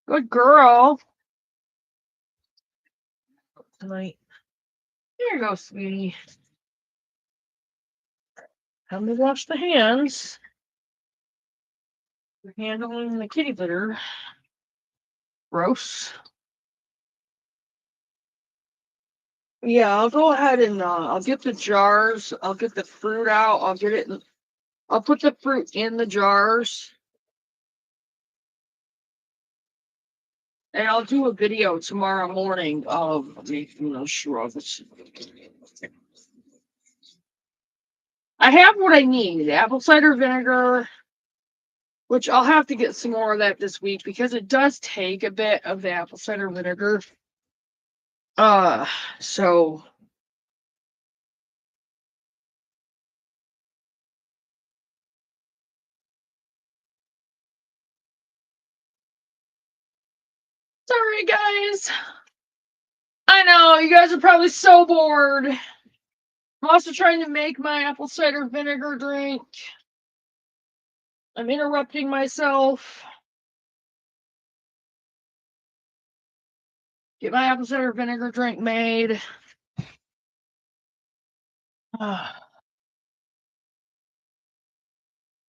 Good girl. Tonight. Here you go, sweetie. Time to wash the hands. We're handling the kitty litter. Gross. Yeah, I'll go ahead and I'll get the jars. I'll get the fruit out. I'll get it. I'll put the fruit in the jars. And I'll do a video tomorrow morning of making those shrubs. I have what I need. Apple cider vinegar, which I'll have to get some more of that this week because it does take a bit of the apple cider vinegar. So sorry, guys. I know you guys are probably so bored. I'm also trying to make my apple cider vinegar drink. I'm interrupting myself. Get my apple cider vinegar drink made.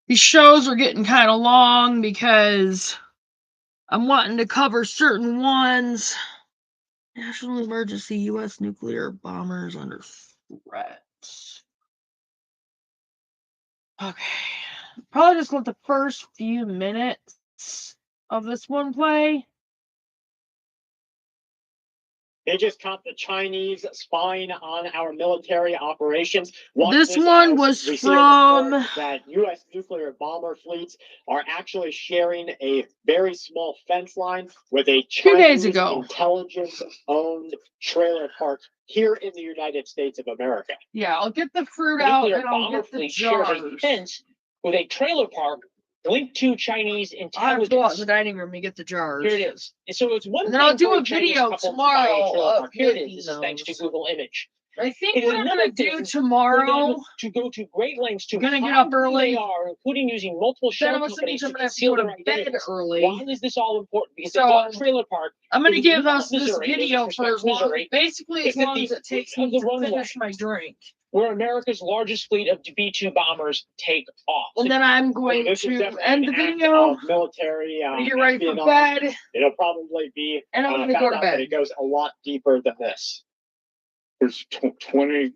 These shows are getting kind of long because I'm wanting to cover certain ones. National emergency, U.S. nuclear bombers under threat. Okay. Probably just let the first few minutes of this one play. They just caught the Chinese spying on our military operations. Watch This one as was we see a report from that U.S. nuclear bomber fleets are actually sharing a very small fence line with a 2 days Chinese ago. intelligence-owned trailer park here in the United States of America. Yeah, I'll get the fruit out Nuclear and I'll bomber get the fleet shares a jars. fence with a trailer park linked to Chinese I have to go out in intelligence. the dining room and get the jars. Here it is. And so it's one And thing then I'll do for a Chinese video couple to buy a tomorrow trailer of park. Here it making is. This is thanks to those. Google Image. I think It is what I'm another gonna do thing tomorrow. to go to great lengths to I'm gonna get hide up who early. they are, including using multiple Then shell I'm also companies I'm to gonna have to conceal go their to bed identities. early. Why is this all important? Because they So bought a trailer park. I'm gonna in give Newton, us this Missouri, video for as long, Missouri, basically as long as it takes of me the to runway, finish my drink. where America's largest fleet of B-2 bombers take off. And then I'm going This is to definitely end the an act video. of military I'm gonna get ready for espionage. bed, It'll probably be and I'm gonna found go to out that bed. it goes a lot deeper than this. There's 20,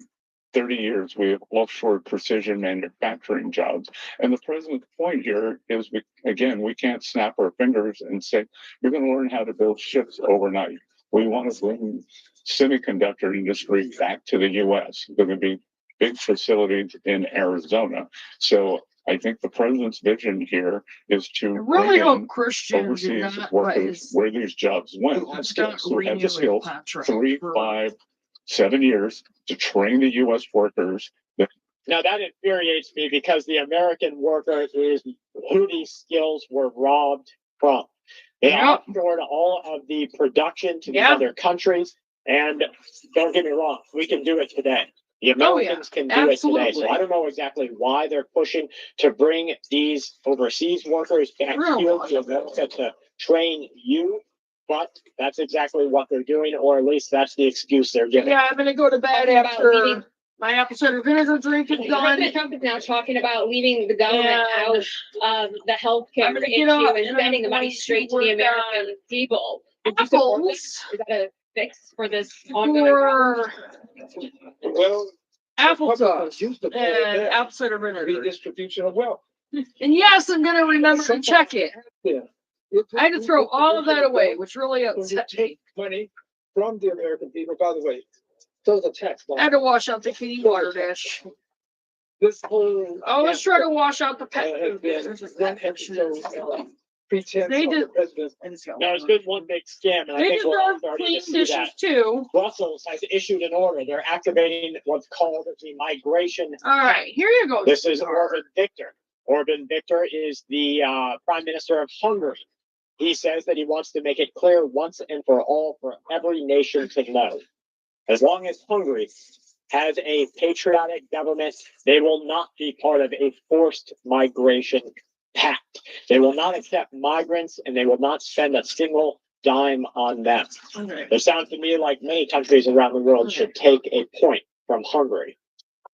30 years we have offshore precision manufacturing jobs. And the president's point here is, we can't snap our fingers and say, you're going to learn how to build ships overnight. We want to bring semiconductor industry back to the U.S. There going to be big facilities in Arizona. So I think the president's vision here is to I really bring hope in Christian did overseas not workers where these jobs went. Who have the skills, 3, 5, 7 years to train the U.S. workers. Now that infuriates me because the American worker is who these skills were robbed from. They offshored all of the production to these other countries, and don't get me wrong, we can do it today. The Americans can do it today. So I don't know exactly why they're pushing to bring these overseas workers back here to America to train you. But that's exactly what they're doing, or at least that's the excuse they're giving. Yeah, I'm gonna go to bed after my apple cider vinegar drink is done. President Trump is now talking about leaving the government out of the healthcare I'm gonna issue get up and and sending the I'm money going straight to to the work American people. Did you support this? Is that a fix for this ongoing problem? Well, Applesauce and apple cider vinegar. Redistribution of wealth. And yes, I'm gonna remember to check it. I had to throw all of that away, which really upset me. Money from the American people, by the way. So the tax law. I had to wash out the clean water dish. This whole. Oh, let's try to wash out the pet food. They did. No, it's been one big scam, and I They think we're all deserve starting clean to see dishes that. too. Brussels has issued an order. They're activating what's called the migration. All right, here you go. This is Orbán Viktor. Orbán Viktor is the prime minister of Hungary. He says that he wants to make it clear once and for all for every nation to know. As long as Hungary has a patriotic government, they will not be part of a forced migration pact. They will not accept migrants, and they will not spend a single dime on them. Okay. It sounds to me like many countries around the world should take a point from Hungary.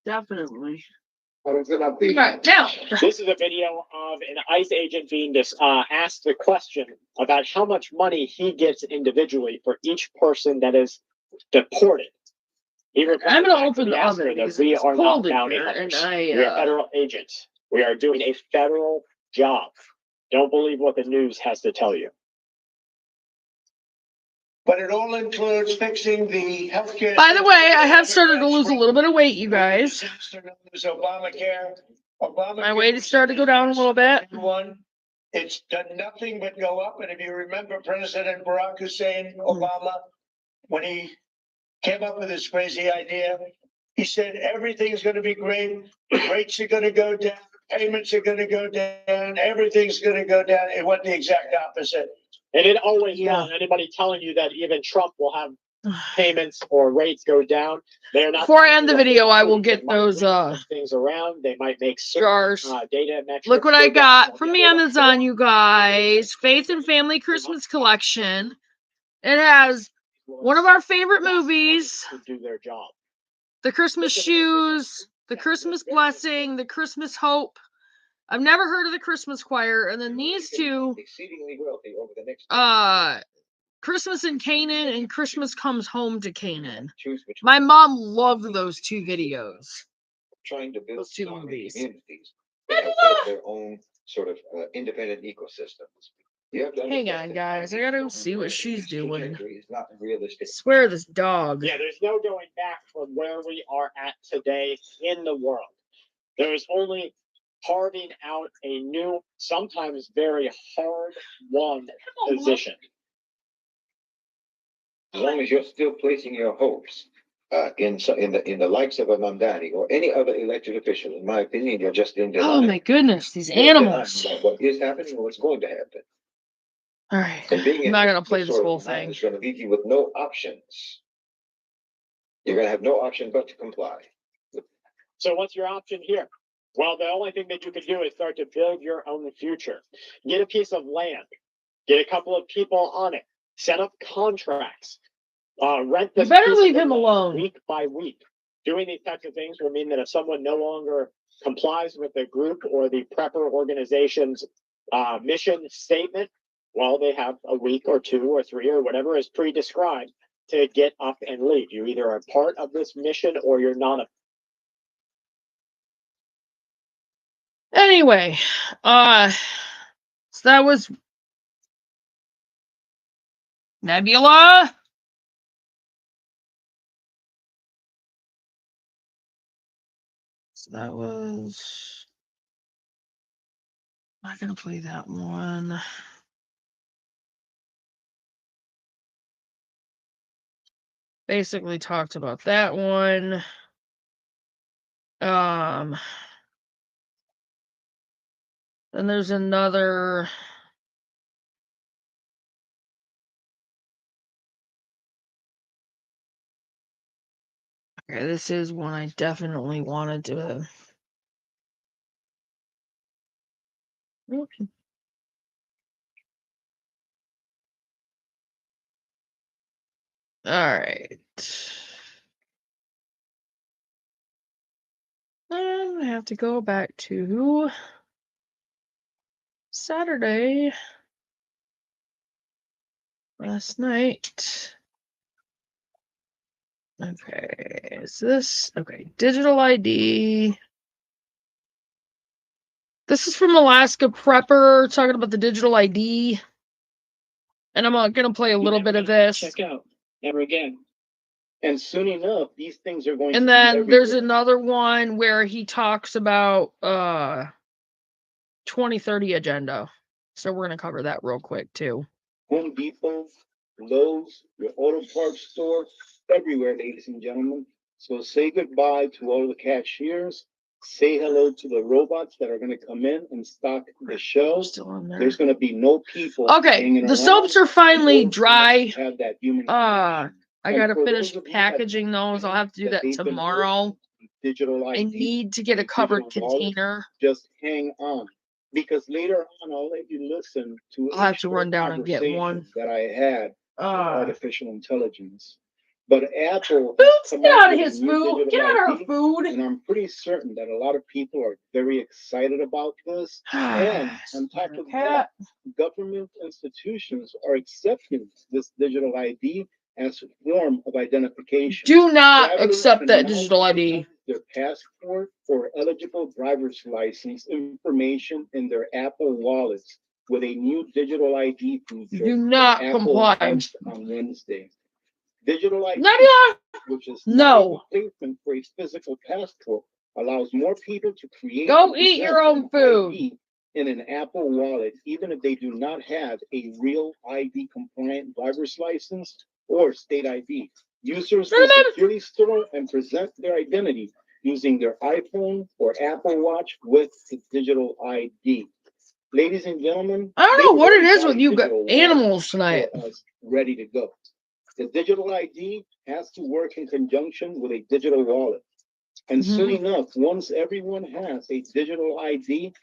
Definitely. Right, now, this is a video of an ICE agent being asked the question about how much money he gets individually for each person that is deported. I'm going to open the oven because we it's are cold not in bounty here, hunters. and We are federal agents. We are doing a federal job. Don't believe what the news has to tell you. But it all includes fixing the healthcare. By the way, I have started to lose a little bit of weight, you guys. Obamacare. My weight has started to go down a little bit. It's done nothing but go up. And if you remember President Barack Hussein Obama, when he came up with this crazy idea, he said everything's going to be great. Rates are going to go down. Payments are going to go down. Everything's going to go down. It went the exact opposite. And it always does. Anybody telling you that even Trump will have payments or rates go down, they're not. Before I end the video, I will get those things around. They might make jars. Data metrics. Look what I got from Amazon, you guys. Faith and Family Christmas Collection. It has one of our favorite movies. Do their job. The Christmas Shoes, The Christmas Blessing, The Christmas Hope. I've never heard of the Christmas Choir, and then these two, Christmas in Canaan and Christmas Comes Home to Canaan. My mom loved those two videos. Trying to build those two movies. They have built their own sort of independent ecosystems. You have to Hang understand on, that guys. I gotta see what this she's doing. trajectory is not realistic. Swear this dog. Yeah, there's no going back from where we are at today in the world. There's only carving out a new, sometimes very hard won position. As long as you're still placing your hopes in the likes of a Mamdani or any other elected official, in my opinion, you're just in denial. Oh my goodness, these You're in denial animals. about what is happening or what's going to happen. All right, And being I'm in not gonna this play this sort of whole denial thing. is going to leave you with no options. You're going to have no option but to comply. So what's your option here? Well, the only thing that you can do is start to build your own future. Get a piece of land, get a couple of people on it, set up contracts, rent You this better piece of leave him land alone. week by week. Doing these types of things will mean that if someone no longer complies with the group or the prepper organization's mission statement, well, they have a week or 2 or 3 or whatever is pre-described to get up and leave. You either are part of this mission or you're not a. Anyway, so that was Nebula. So that was. I'm not gonna play that one. Basically talked about that one. Then there's another. Okay, this is one I definitely wanted to. All right. I have to go back to Saturday last night. Okay, is this okay? Digital ID. This is from Alaska Prepper talking about the digital ID. And I'm gonna play a little bit of this. Check out. Never again. And soon enough, these things are going And to then there's another one where he talks about 2030 agenda. So we're gonna cover that real quick too. Home Depot, Lowe's, your auto parts store, everywhere, ladies and gentlemen. So say goodbye to all the cashiers. Say hello to the robots that are going to come in and stock the shelves. Still on there. There's going to be no people. Okay, hanging the around soaps are finally in order dry. to have that human I gotta for finish those of you that packaging those. I'll have to do that they've been tomorrow. working with digital I ID, need to get a covered digital wallet, container. just hang on. Because later on, I'll let you listen to I'll have to run down and get one. that I had with artificial intelligence. But Apple Food's come get out out of with a his new food. digital Get out of ID, her food. and I'm pretty certain that a lot of people are very excited about this. And on top of that, government institutions are accepting this digital ID as a form of identification. Do not Travelers accept can that now digital ID. their passport or eligible driver's license information in their Apple wallets with a new digital ID feature. Do not Apple comply. announced on Wednesday. Digital ID, Nebula! which is No. a replacement for a physical passport, allows more people to create. Go and eat your present own an food. ID in an Apple wallet, even if they do not have a real ID compliant driver's license or state ID. Users can securely store and present their identity using their iPhone or Apple Watch with the digital ID. Ladies and gentlemen, I don't know what it is with you animals tonight. Ready to go. The digital ID has to work in conjunction with a digital wallet. And soon enough, once everyone has a digital ID,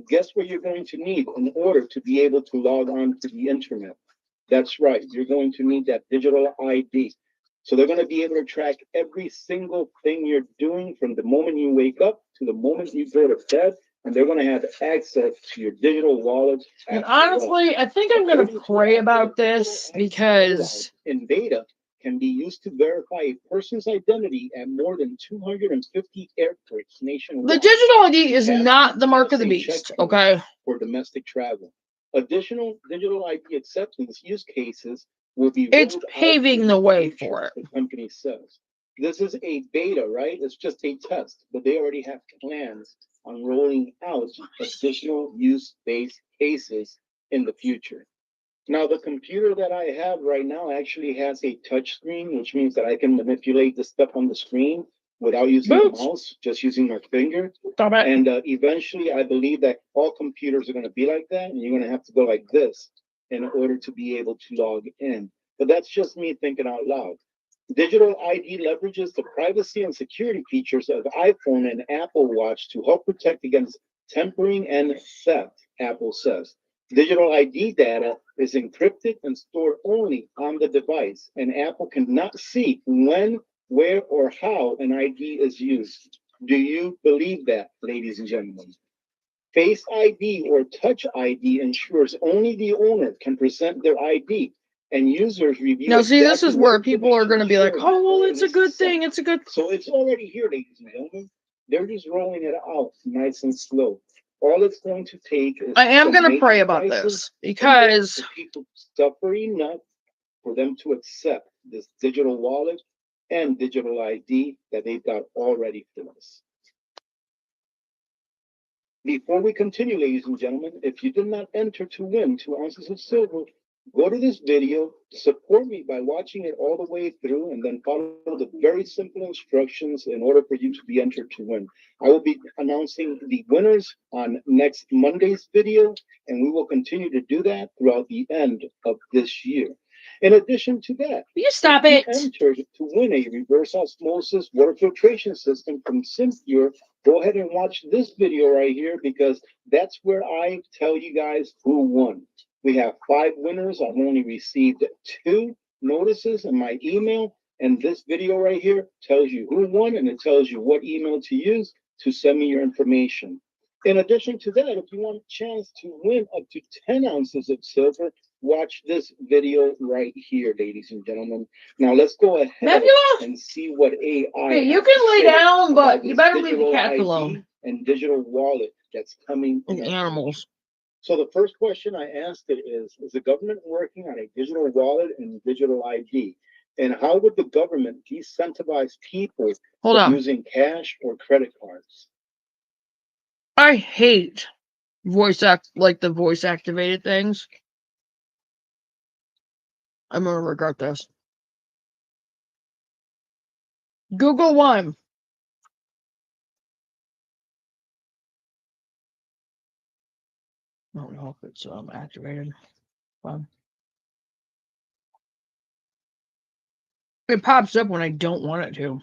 guess what you're going to need in order to be able to log on to the internet? That's right, you're going to need that digital ID. So they're going to be able to track every single thing you're doing from the moment you wake up to the moment you go to bed, and they're going to have access to your digital wallet. And honestly, I think I'm going to pray about this because in beta, can be used to verify a person's identity at more than 250 airports nationwide. The digital ID is not the mark of the beast, okay? For domestic travel. Additional digital ID acceptance use cases will be It's rolled out paving in the way future, for it. the company says. This is a beta, right? It's just a test, but they already have plans on rolling out additional use-based cases in the future. Now, the computer that I have right now actually has a touch screen, which means that I can manipulate the stuff on the screen without using the mouse, just using my finger. Stop it. And eventually, I believe that all computers are going to be like that, and you're going to have to go like this in order to be able to log in. But that's just me thinking out loud. Digital ID leverages the privacy and security features of iPhone and Apple Watch to help protect against tampering and theft, Apple says. Digital ID data is encrypted and stored only on the device, and Apple cannot see when, where, or how an ID is used. Do you believe that, ladies and gentlemen? Face ID or Touch ID ensures only the owner can present their ID, and users review. Now, see, this exactly is what where people are going to be like, shared oh, well, and it's a good thing. sent. It's a good. So it's already here, ladies and gentlemen. They're just rolling it out nice and slow. All it's going to take is. I am some going to major pray about crisis this because for people suffer enough for them to accept this digital wallet and digital ID that they've got already for us. Before we continue, ladies and gentlemen, if you did not enter to win 2 ounces of silver, go to this video, support me by watching it all the way through, and then follow the very simple instructions in order for you to be entered to win. I will be announcing the winners on next Monday's video, and we will continue to do that throughout the end of this year. In addition to that, you stop if it. you entered to win a reverse osmosis water filtration system from SimPure, go ahead and watch this video right here because that's where I tell you guys who won. We have 5 winners. I've only received 2 notices in my email, and this video right here tells you who won, and it tells you what email to use to send me your information. In addition to that, if you want a chance to win up to 10 ounces of silver, watch this video right here, ladies and gentlemen. Now let's go ahead Nebula? and see what AI. Hey, you has can to lay say down, but about you this better leave the digital cats ID alone. and digital wallet that's coming. And animals. So the first question I asked it is the government working on a digital wallet and digital ID? And how would the government decentivize people Hold on. using cash or credit cards? I hate the voice activated things. I'm gonna regret this. Google one. I don't know if it's activated. Fine. It pops up when I don't want it to.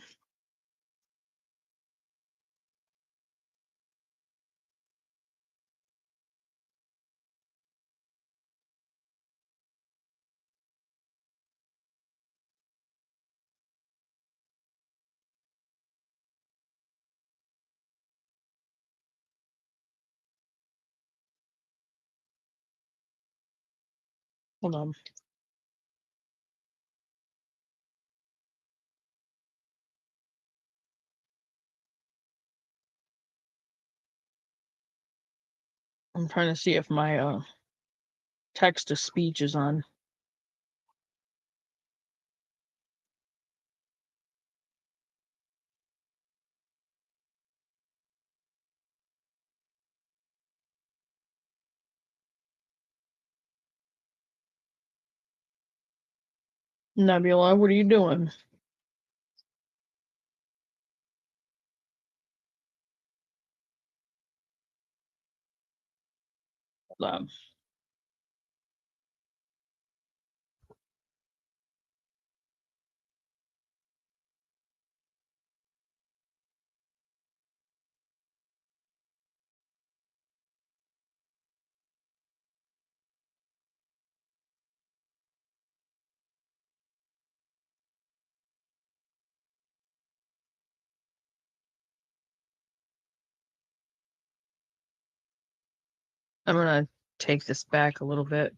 Hold on. I'm trying to see if my text to speech is on. Nebula, what are you doing? Hold on. I'm gonna take this back a little bit.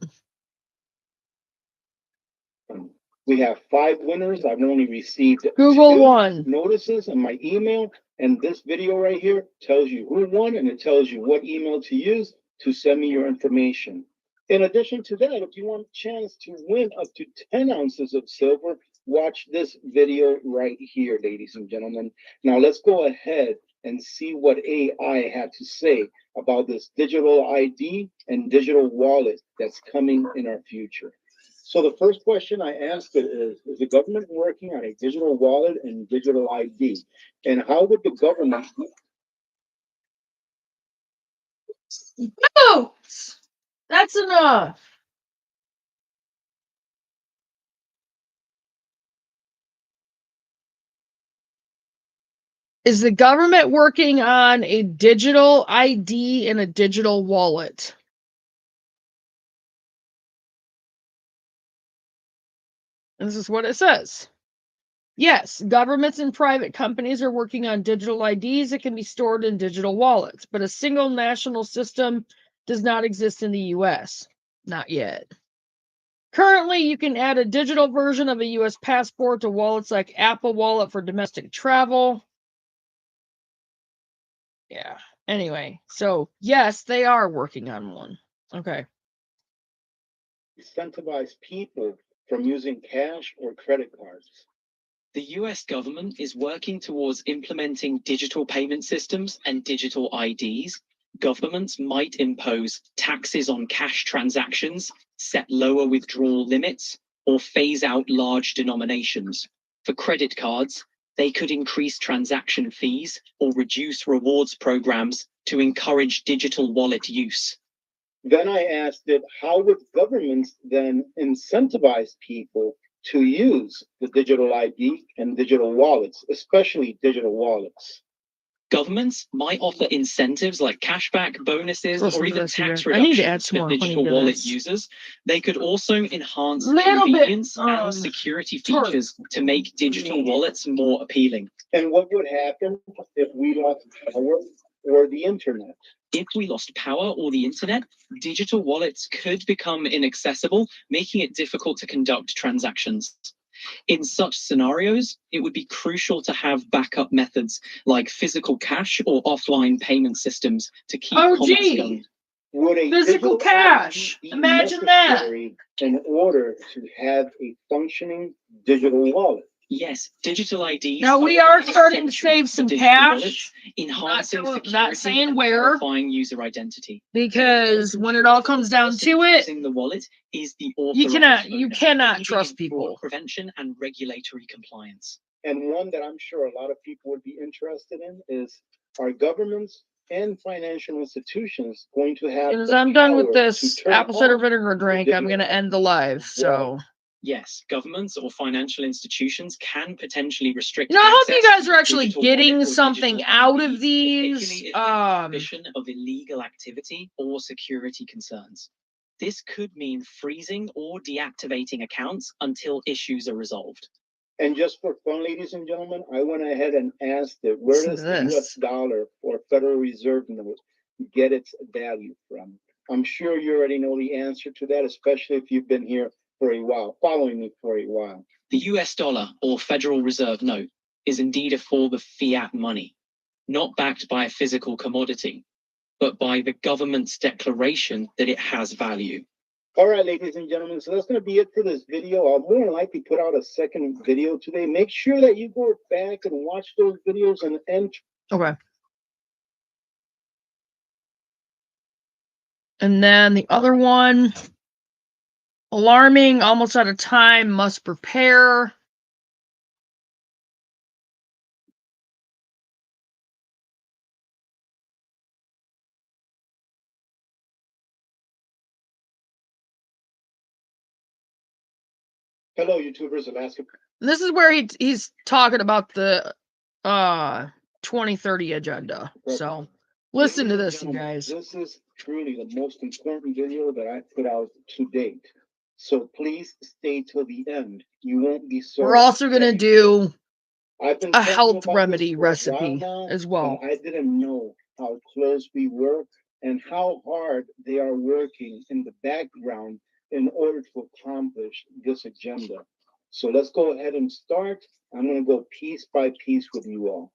We have 5 winners. I've only received Google 2 won. notices in my email. And this video right here tells you who won, and it tells you what email to use to send me your information. In addition to that, if you want a chance to win up to 10 ounces of silver, watch this video right here, ladies and gentlemen. Now let's go ahead and see what AI had to say about this digital ID and digital wallet that's coming in our future. So the first question I asked it is the government working on a digital wallet and digital ID? And how would the government Boots! That's enough. Is the government working on a digital ID and a digital wallet? This is what it says. Yes, governments and private companies are working on digital IDs that can be stored in digital wallets, but a single national system does not exist in the US. Not yet. Currently, you can add a digital version of a US passport to wallets like Apple Wallet for domestic travel. Yeah. Anyway, so yes, they are working on one. Okay. incentivize people from using cash or credit cards? The US government is working towards implementing digital payment systems and digital IDs. Governments might impose taxes on cash transactions, set lower withdrawal limits, or phase out large denominations. For credit cards, they could increase transaction fees or reduce rewards programs to encourage digital wallet use. Then I asked it, how would governments then incentivize people to use the digital ID and digital wallets, especially digital wallets? Governments might offer incentives like cashback, bonuses, or even tax I need to add reductions some for more honey digital to wallet this. users. They could also enhance Little bit, convenience and security features to make digital wallets more appealing. And what would happen if we lost power or the internet? If we lost power or the internet, digital wallets could become inaccessible, making it difficult to conduct transactions. In such scenarios, it would be crucial to have backup methods like physical cash or offline payment systems to keep commerce going. Would a Physical digital cash. ID be Imagine that. necessary in order to have a functioning digital wallet? Yes, digital IDs. Now we are starting to save some cash. Enhancing security, Not saying and where, verifying user identity. because when it all comes down to it, Using the wallet is the you authorized cannot owner, trust leading in fraud people. prevention and regulatory compliance. And one that I'm sure a lot of people would be interested in is, are governments and financial institutions going to have As the I'm done with power this to turn apple cider off vinegar drink, I'm going to end the live. So, Yes, governments or financial institutions can potentially restrict. I hope you access guys to are actually digital wallet getting or something digital out ID, of these. particularly if there's suspicion of illegal activity or security concerns. This could mean freezing or deactivating accounts until issues are resolved. And just for fun, ladies and gentlemen, I went ahead and asked it, where does the US dollar or Federal Reserve note get its value from? I'm sure you already know the answer to that, especially if you've been here for a while, following me for a while. The US dollar or Federal Reserve note is indeed a form of fiat money, not backed by a physical commodity, but by the government's declaration that it has value. All right, ladies and gentlemen, so that's going to be it for this video. I'll more than likely put out a second video today. Make sure that you go back and watch those videos and Okay. And then the other one, alarming, almost out of time, must prepare. Hello, YouTubers, Alaska. And this is where he's talking about the 2030 agenda. So listen to this, you guys. This is truly the most important video that I put out to date. So please stay till the end. You won't be sorry. We're also going to do I've been a talking health about this remedy for a while recipe now, as well. and I didn't know how close we were and how hard they are working in the background in order to accomplish this agenda. So let's go ahead and start. I'm going to go piece by piece with you all.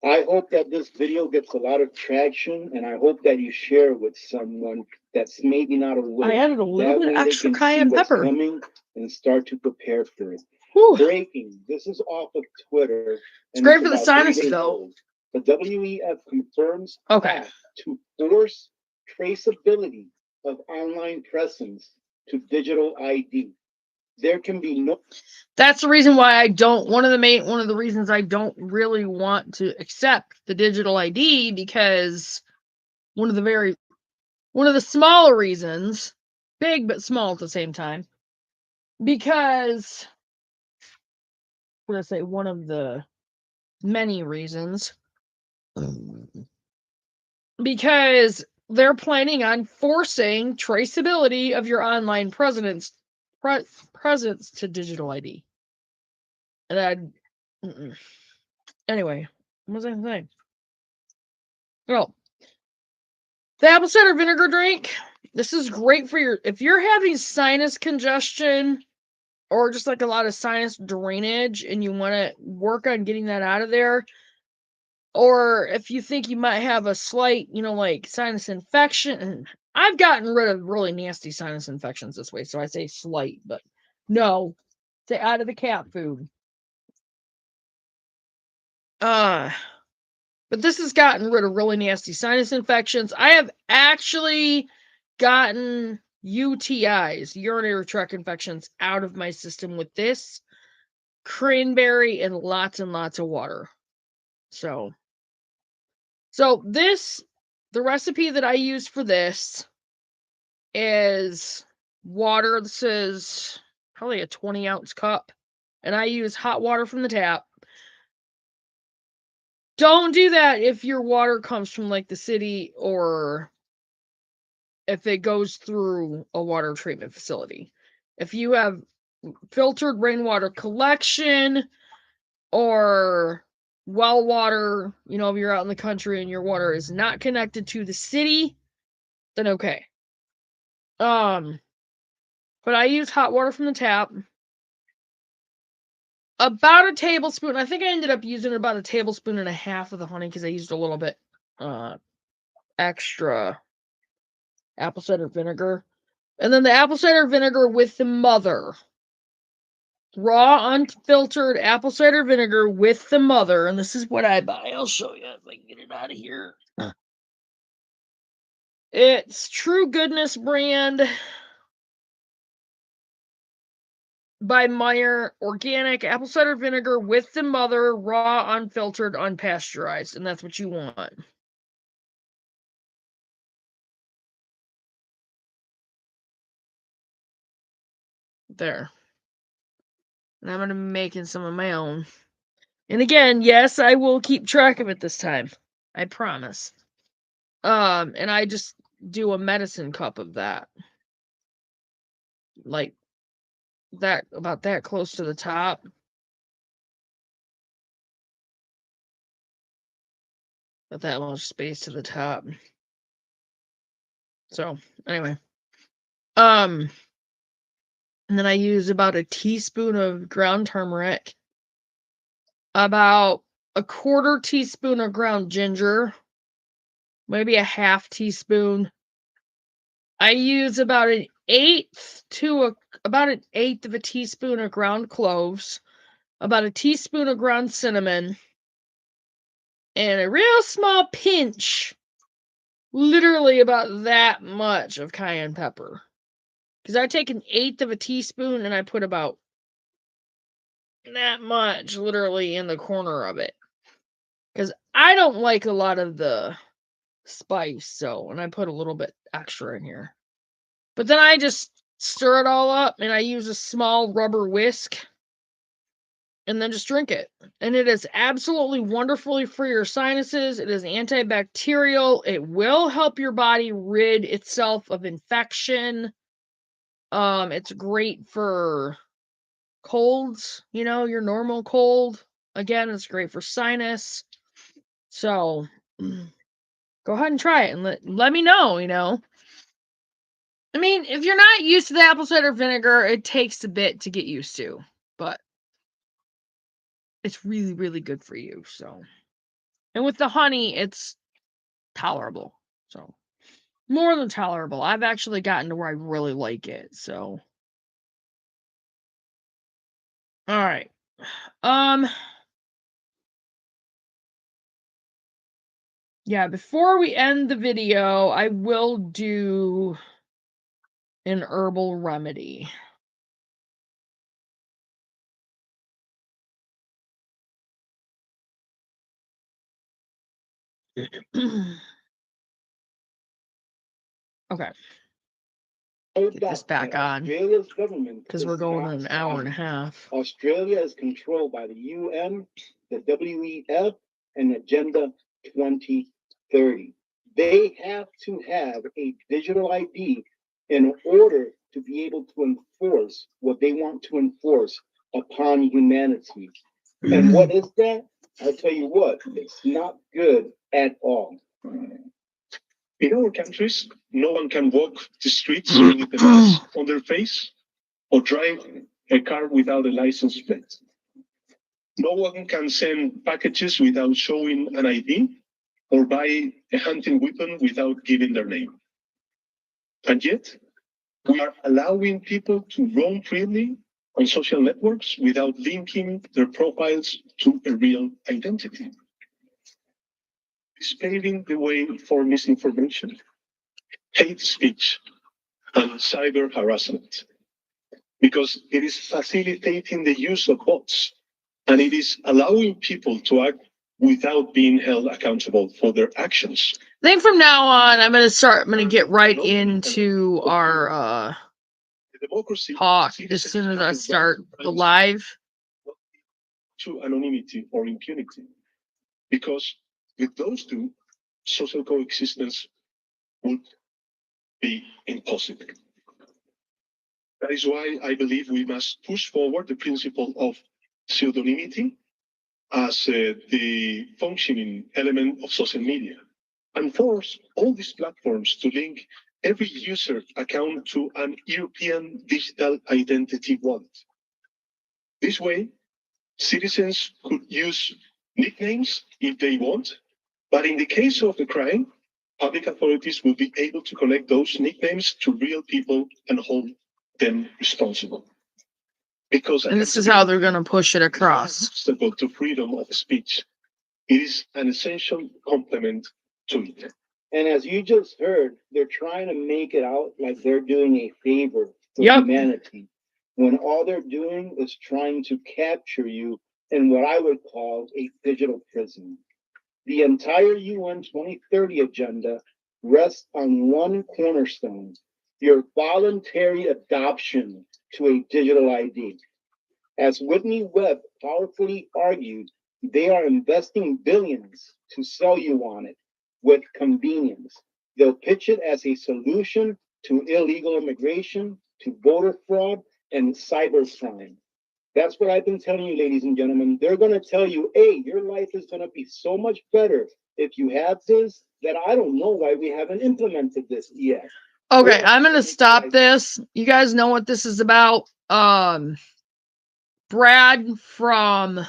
I hope that this video gets a lot of traction, and I hope that you share with someone that's maybe not aware. I added a little That bit way they extra can see cayenne what's pepper. coming and start to prepare for it. Whew. Breaking. This is off of Twitter. It's great for the about 3 sinuses, days though. old. The WEF confirms Okay. to force traceability of online presence to digital ID. There can be no. That's the reason why I don't. One of the reasons I don't really want to accept the digital ID, because one of the smaller reasons, big but small at the same time, because what did I say? One of the many reasons, because they're planning on forcing traceability of your online presence to digital ID. And anyway, what was I saying? Well, the apple cider vinegar drink. This is great for if you're having sinus congestion or just like a lot of sinus drainage and you want to work on getting that out of there. Or if you think you might have a slight, like sinus infection. And I've gotten rid of really nasty sinus infections this way, so I say slight, but no, stay out of the cat food. But this has gotten rid of really nasty sinus infections. I have actually gotten UTIs, urinary tract infections, out of my system with this cranberry and lots of water. So this, the recipe that I use for this is water. This is probably a 20-ounce cup, and I use hot water from the tap. Don't do that if your water comes from like the city or if it goes through a water treatment facility. If you have filtered rainwater collection or well water, if you're out in the country and your water is not connected to the city, then okay. But I use hot water from the tap. About a tablespoon. I think I ended up using about a tablespoon and a half of the honey because I used a little bit extra apple cider vinegar. And then the apple cider vinegar with the mother. Raw, unfiltered apple cider vinegar with the mother. And this is what I buy. I'll show you if I can get it out of here. It's True Goodness brand by Meyer. Organic apple cider vinegar with the mother. Raw, unfiltered, unpasteurized. And that's what you want. There. And I'm going to be making some of my own. And again, yes, I will keep track of it this time. I promise. And I just do a medicine cup of that. Like that, about that close to the top. About that much space to the top. So, anyway. And then I use about a teaspoon of ground turmeric. About a quarter teaspoon of ground ginger. Maybe a half teaspoon. I use about an eighth of a teaspoon of ground cloves, about a teaspoon of ground cinnamon, and a real small pinch, literally about that much of cayenne pepper. Because I take an eighth of a teaspoon and I put about that much literally in the corner of it. Because I don't like a lot of the spice, and I put a little bit extra in here. But then I just stir it all up and I use a small rubber whisk and then just drink it. And it is absolutely wonderfully for your sinuses. It is antibacterial. It will help your body rid itself of infection. It's great for colds, your normal cold. Again, it's great for sinus. So go ahead and try it and let me know, I mean, if you're not used to the apple cider vinegar, it takes a bit to get used to, but it's really, really good for you. So, and with the honey, it's tolerable. So, more than tolerable. I've actually gotten to where I really like it. So, all right. Yeah, before we end the video, I will do an herbal remedy. Okay. Get this back on Australia's government because we're is going not an hour and a sovereign. half. Australia is controlled by the UN, the WEF, and Agenda 2030. They have to have a digital ID in order to be able to enforce what they want to enforce upon humanity. And what is that? I'll tell you what, it's not good at all. In our countries, no one can walk the streets with a mask on their face or drive a car without a license plate. No one can send packages without showing an ID or buy a hunting weapon without giving their name. And yet, we are allowing people to roam freely on social networks without linking their profiles to a real identity. It's paving the way for misinformation, hate speech, and cyber harassment, because it is facilitating the use of bots and it is allowing people to act without being held accountable for their actions. I think from now on, I'm gonna get right into our talk as soon as I start the live. To anonymity or impunity, because with those two, social coexistence would be impossible. That is why I believe we must push forward the principle of pseudonymity as the functioning element of social media, and force all these platforms to link every user account to an European digital identity wallet. This way, citizens could use nicknames if they want, but in the case of the crime, public authorities will be able to connect those nicknames to real people and hold them responsible. Because And this is how they're going to push it across. Obstacle to freedom of speech. It is an essential complement to it. And as you just heard, they're trying to make it out like they're doing a favor for humanity, when all they're doing is trying to capture you in what I would call a digital prison. The entire UN 2030 agenda rests on one cornerstone: your voluntary adoption to a digital ID. As Whitney Webb powerfully argued, they are investing billions to sell you on it with convenience. They'll pitch it as a solution to illegal immigration, to voter fraud, and cybercrime. That's what I've been telling you, ladies and gentlemen. They're going to tell you, hey, your life is going to be so much better if you have this, that I don't know why we haven't implemented this yet. Okay, I'm going to stop this. You guys know what this is about. Brad from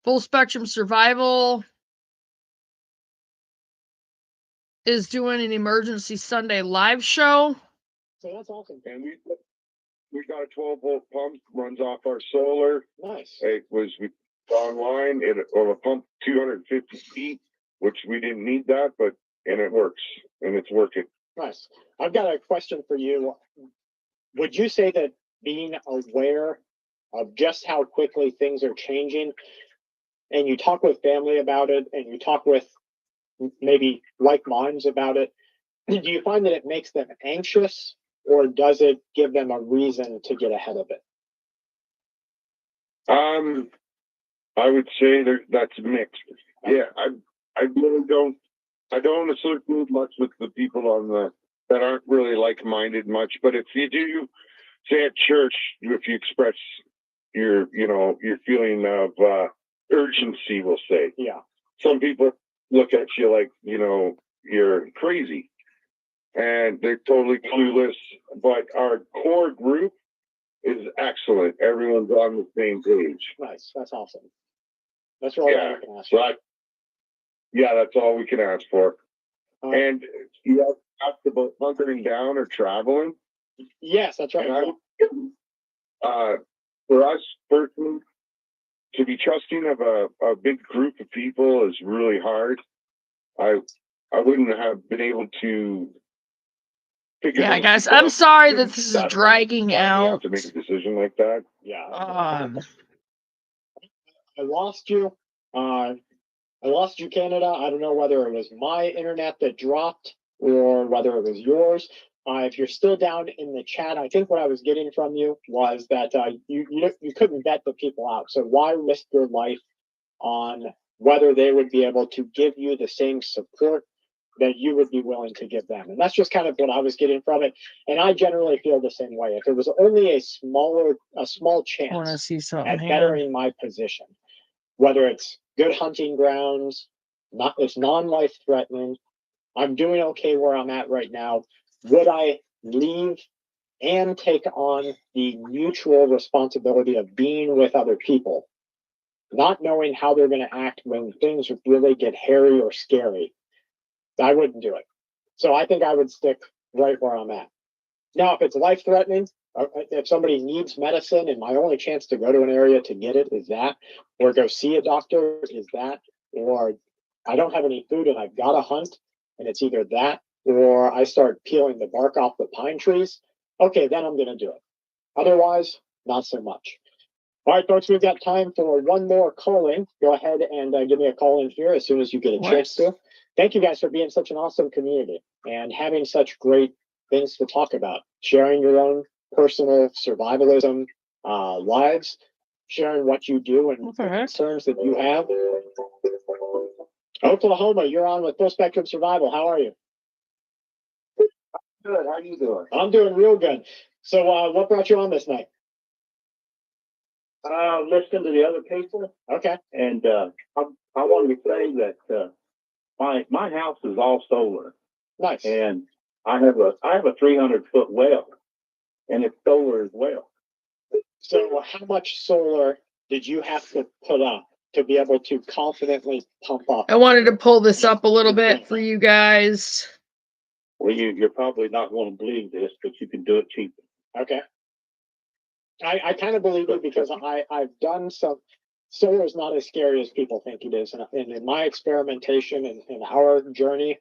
Full Spectrum Survival is doing an emergency Sunday live show. So that's awesome. And we got a 12-volt pump, runs off our solar. Nice. We online. It will pump 250 feet, which we didn't need that, and it works, and it's working. Nice. I've got a question for you. Would you say that being aware of just how quickly things are changing, and you talk with family about it, and you talk with maybe like minds about it, do you find that it makes them anxious, or does it give them a reason to get ahead of it? I would say that's mixed. Yeah, I really don't. I don't associate much with the people that aren't really like-minded much. But if you do, say at church, if you express your feeling of urgency, we'll say. Yeah. Some people look at you like, you're crazy. And they're totally clueless. But our core group is excellent. Everyone's on the same page. Nice. That's awesome. That's really all Yeah. I can ask for. Right. Yeah, that's all we can ask for. And you asked about hunkering down or traveling. Yes, that's right. For us personally, to be trusting of a big group of people is really hard. I wouldn't have been able to figure Yeah, those guys, people I'm out. sorry that this is That's dragging why we have out. to make a decision like that. Yeah. I lost you. I lost you, Canada. I don't know whether it was my internet that dropped or whether it was yours. If you're still down in the chat, I think what I was getting from you was that you couldn't vet the people out. So why risk your life on whether they would be able to give you the same support that you would be willing to give them? And that's just kind of what I was getting from it. And I generally feel the same way. If it was only a small I want to chance see something at here. bettering my position, whether it's good hunting grounds, it's non-life threatening, I'm doing okay where I'm at right now. Would I leave and take on the mutual responsibility of being with other people, not knowing how they're going to act when things really get hairy or scary? I wouldn't do it. So I think I would stick right where I'm at. Now, if it's life threatening, if somebody needs medicine and my only chance to go to an area to get it is that, or go see a doctor is that, or I don't have any food and I've got to hunt, and it's either that or I start peeling the bark off the pine trees, okay, then I'm going to do it. Otherwise, not so much. All right, folks, we've got time for one more call-in. Go ahead and give me a call in here as soon as you get a chance to. Thank you guys for being such an awesome community and having such great things to talk about. Sharing your own personal survivalism lives, sharing what you do and the concerns that you have. Oklahoma, you're on with Full Spectrum Survival. How are you? Good. How you doing? I'm doing real good. So what brought you on this night? Listen to the other people. Okay. And I wanted to say that my house is all solar. Nice. And I have a 300-foot well, and it's solar as well. So how much solar did you have to put up to be able to confidently pump up? I wanted to pull this up a little bit for you guys. Well, you're probably not going to believe this, but you can do it cheaper. Okay. I kind of believe it because I've done some. Solar is not as scary as people think it is, and in my experimentation and in our journey,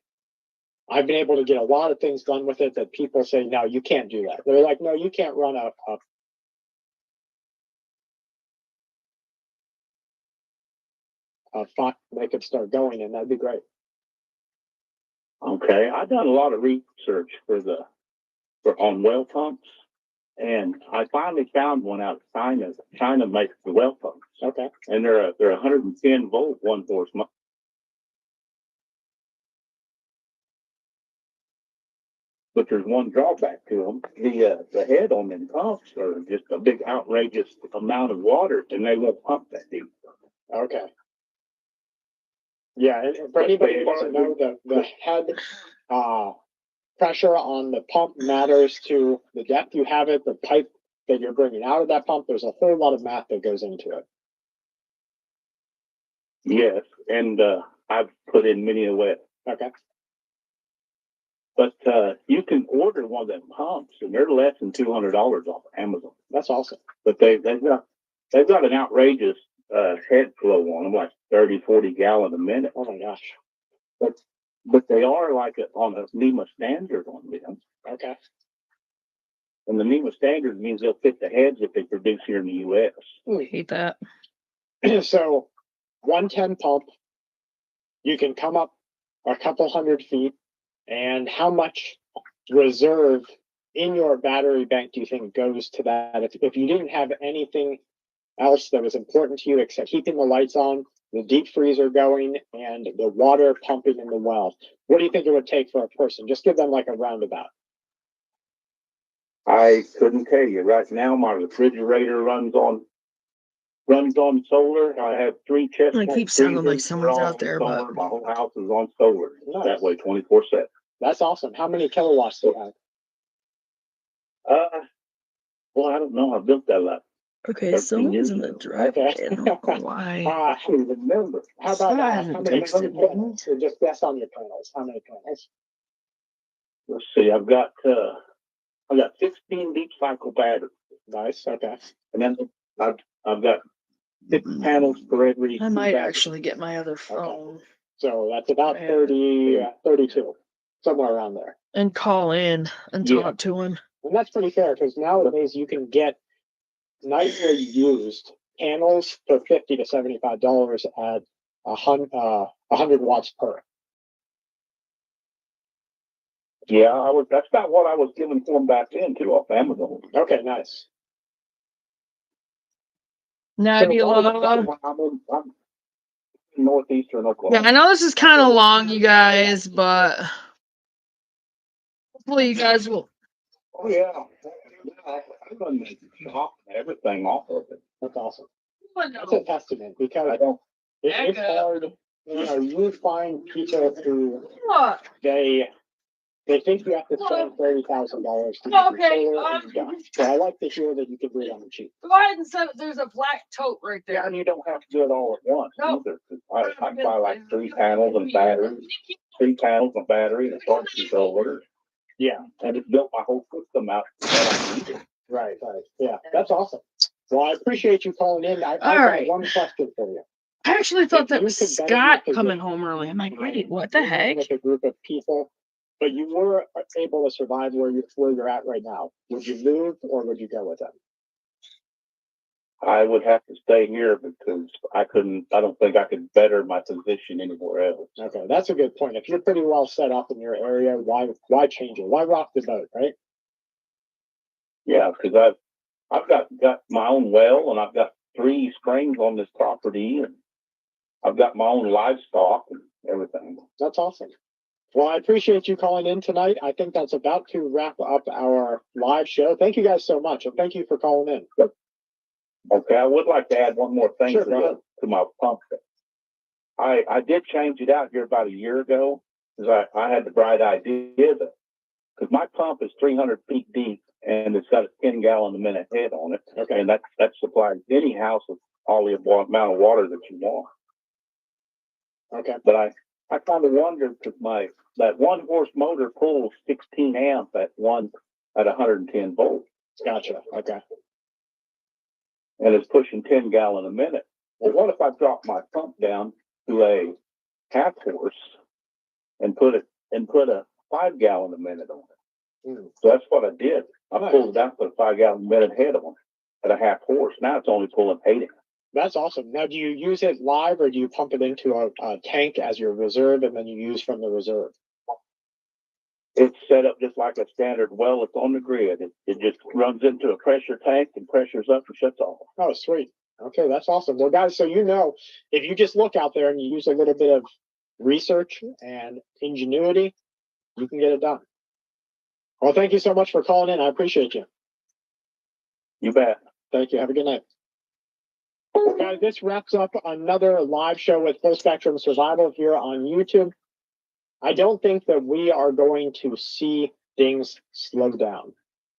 I've been able to get a lot of things done with it that people say, no, you can't do that. They're like, no, you can't run a fire, make it start going, and that'd be great. Okay, I've done a lot of research on well pumps, and I finally found one out of China. China makes the well pumps. Okay. And they're 110 volt, 1 horse. But there's one drawback to them. The head on them pumps are just a big outrageous amount of water, and they won't pump that deep. Okay. Yeah, and for anybody who doesn't know, the head pressure on the pump matters to the depth you have it, the pipe that you're bringing out of that pump. There's a whole lot of math that goes into it. Yes, and I've put in many a well. Okay. But you can order one of them pumps, and they're less than $200 off Amazon. That's awesome. But they've got an outrageous head flow on them, like 30, 40 gallon a minute. Oh my gosh. But they are like on a NEMA standard on them. Okay. And the NEMA standard means they'll fit the heads that they produce here in the U.S. I hate that. So 110 pump, you can come up a couple 100 feet. And how much reserve in your battery bank do you think goes to that? If you didn't have anything else that was important to you except keeping the lights on, the deep freezer going, and the water pumping in the well, what do you think it would take for a person? Just give them like a roundabout. I couldn't tell you. Right now, my refrigerator runs on runs on solar. I have 3 chest. It keeps sounding like someone's out there, solar. but My whole house is on solar. Nice. That way 24/7. That's awesome. How many kilowatts do you have? Well, I don't know. I built that lot. okay, 13 someone's years in the ago. driveway. I don't know why. I can't even remember. How about Scott how hasn't many texted panels? So just guess on your panels. How many panels? Let's see. I've got 16 deep cycle batteries. Nice. Okay. And then I've got 6 panels for every. I might battery. actually get my other phone So that's about 32, somewhere around there. and call in and talk to him. And that's pretty fair because nowadays you can get nicely used panels for $50 to $75 at 100 watts per. Yeah, that's about what I was given for them back then too off Amazon. Okay, nice. Nebula. I'm in northeastern Oklahoma. Yeah, I know this is kind of long, you guys, but hopefully you guys will. Oh yeah, I run the shop and everything off of it. That's awesome. That's a testament because it's hard. You know, you find people who they think you have to spend $30,000 to get your solar and done. So I like to hear that you can do it on the cheap. Go ahead and set it. There's a black tote right there. Yeah, and you don't have to do it all at once either. I buy like 3 panels and batteries, 3 panels and battery and start to solar. Yeah, and it built my whole system out that I needed. Right. Yeah, that's awesome. Well, I appreciate you calling in. I've got one question for you. I actually thought that was Scott coming home early. I'm like, wait, what the heck? With a group of people, but you were able to survive where you're at right now. Would you move or would you go with them? I would have to stay here because I don't think I could better my position anywhere else. Okay, that's a good point. If you're pretty well set up in your area, why change it? Why rock the boat, right? Yeah, because I've got my own well and I've got 3 springs on this property and I've got my own livestock and everything. That's awesome. Well, I appreciate you calling in tonight. I think that's about to wrap up our live show. Thank you guys so much, and thank you for calling in. Okay, I would like to add one more thing Sure, to my pump. I did change it out here about a year ago because I had the bright idea that because my pump is 300 feet deep and it's got a 10-gallon a minute head on it. Okay, and that supplies any house with all the amount of water that you want. Okay, but I kind of wondered because that 1-horse motor pulls 16 amp at 110 volts. Gotcha. Okay. And it's pushing 10-gallon a minute. Well, what if I drop my pump down to a 1/2 horse and put a 5-gallon a minute on it? So that's what I did. I pulled it out, put a 5-gallon a minute head on it at a 1/2 horse. Now it's only pulling 8 amp. That's awesome. Now, do you use it live or do you pump it into a tank as your reserve and then you use from the reserve? It's set up just like a standard well. It's on the grid. It just runs into a pressure tank and pressures up and shuts off. Oh, sweet. Okay, that's awesome. Well, guys, so you know, if you just look out there and you use a little bit of research and ingenuity, you can get it done. Well, thank you so much for calling in. I appreciate you. You bet. Thank you. Have a good night. Guys, this wraps up another live show with Full Spectrum Survival here on YouTube. I don't think that we are going to see things slow down.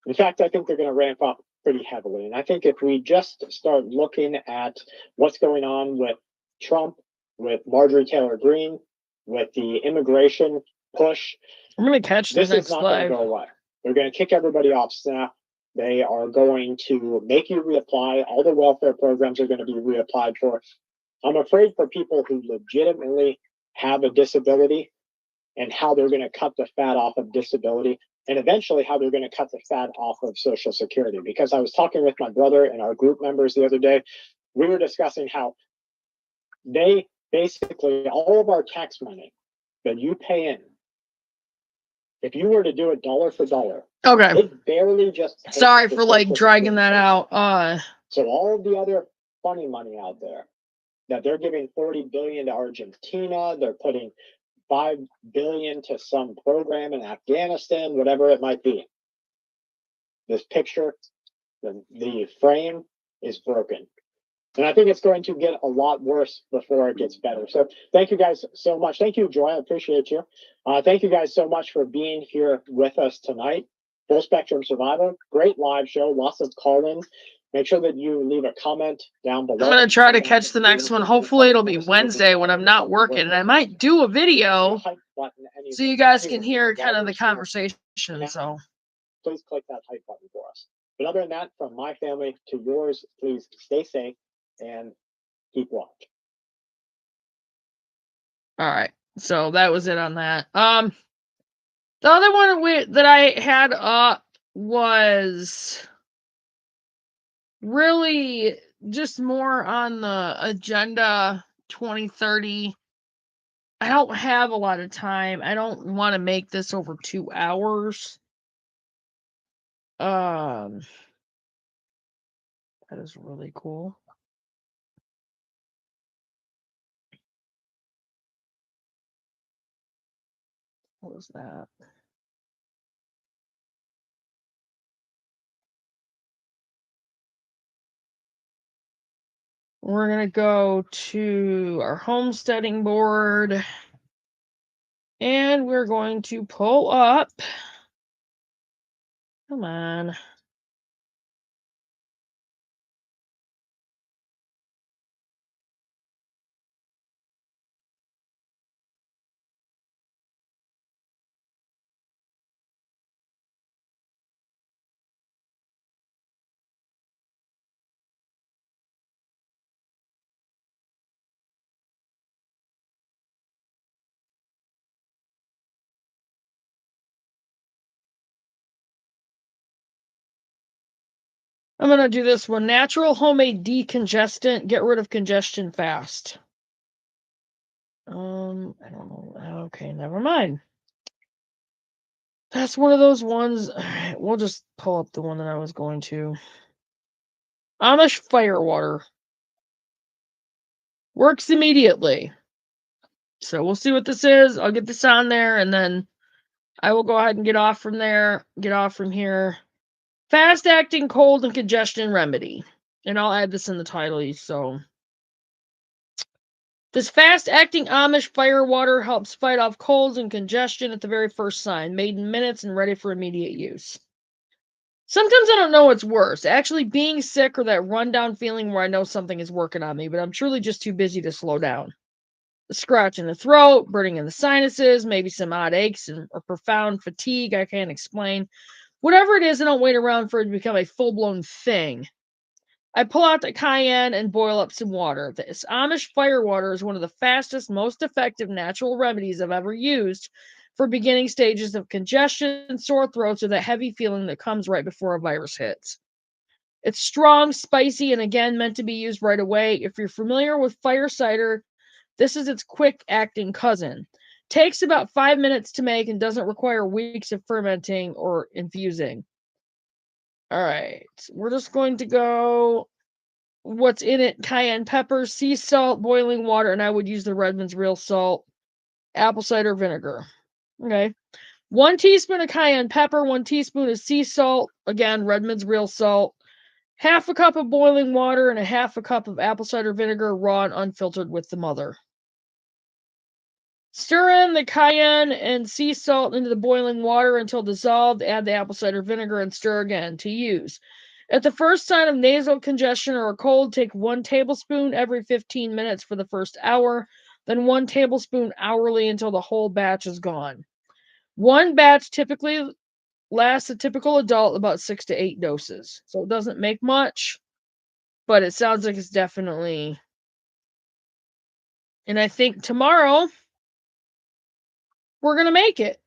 In fact, I think they're going to ramp up pretty heavily. And I think if we just start looking at what's going on with Trump, with Marjorie Taylor Greene, with the immigration push, I'm going to catch this the is next not going to live. go away. They're going to kick everybody off snap. They are going to make you reapply. All the welfare programs are going to be reapplied for. I'm afraid for people who legitimately have a disability and how they're going to cut the fat off of disability and eventually how they're going to cut the fat off of Social Security. Because I was talking with my brother and our group members the other day, we were discussing how they basically, all of our tax money that you pay in, if you were to do it dollar for dollar, Okay. it barely just pays Sorry the for like Social dragging Security. that out. So all of the other funny money out there that they're giving $40 billion to Argentina, they're putting $5 billion to some program in Afghanistan, whatever it might be. This picture, the frame is broken. And I think it's going to get a lot worse before it gets better. So thank you guys so much. Thank you, Joy. I appreciate you. Thank you guys so much for being here with us tonight. Full Spectrum Survivor, great live show, lots of call-ins. Make sure that you leave a comment down below. I'm going to try to catch the next one. Hopefully it'll be Wednesday when I'm not working. And I might do a video so you guys can hear kind of the conversation. So please click that hype button for us. But other than that, from my family to yours, please stay safe and keep watch. All right. So that was it on that. The other one that I had up was really just more on the agenda 2030. I don't have a lot of time. I don't want to make this over 2 hours. That is really cool. What was that? We're going to go to our homesteading board. And we're going to pull up. Come on. I'm going to do this one. Natural homemade decongestant. Get rid of congestion fast. I don't know. Okay, never mind. That's one of those ones. All right, we'll just pull up the one that I was going to. Amish firewater. Works immediately. So we'll see what this is. I'll get this on there, and then I will go ahead and get off from there. Get off from here. Fast-acting cold and congestion remedy. And I'll add this in the title, so... This fast-acting Amish firewater helps fight off colds and congestion at the very first sign. Made in minutes and ready for immediate use. Sometimes I don't know what's worse. Actually being sick or that rundown feeling where I know something is working on me, but I'm truly just too busy to slow down. The scratch in the throat, burning in the sinuses, maybe some odd aches or profound fatigue I can't explain. Whatever it is, I don't wait around for it to become a full-blown thing. I pull out the cayenne and boil up some water. This Amish firewater is one of the fastest, most effective natural remedies I've ever used for beginning stages of congestion, sore throats, or that heavy feeling that comes right before a virus hits. It's strong, spicy, and again meant to be used right away. If you're familiar with fire cider, this is its quick-acting cousin. Takes about 5 minutes to make and doesn't require weeks of fermenting or infusing. All right, we're just going to go what's in it: cayenne pepper, sea salt, boiling water, and I would use the Redmond's real salt, apple cider vinegar. Okay. 1 teaspoon of cayenne pepper, 1 teaspoon of sea salt, again, Redmond's real salt, half a cup of boiling water, and a half a cup of apple cider vinegar, raw and unfiltered with the mother. Stir in the cayenne and sea salt into the boiling water until dissolved. Add the apple cider vinegar and stir again. To use. At the first sign of nasal congestion or a cold, take 1 tablespoon every 15 minutes for the first hour, then 1 tablespoon hourly until the whole batch is gone. 1 batch typically lasts a typical adult about 6 to 8 doses. So it doesn't make much, but it sounds like it's definitely... And I think tomorrow we're going to make it.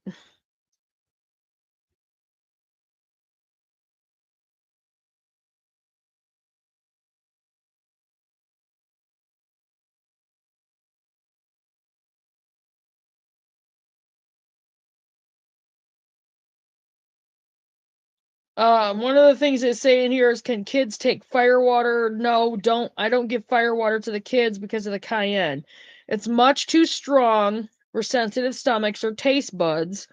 One of the things they say in here is, can kids take fire water? No, don't. I don't give fire water to the kids because of the cayenne. It's much too strong for sensitive stomachs or taste buds.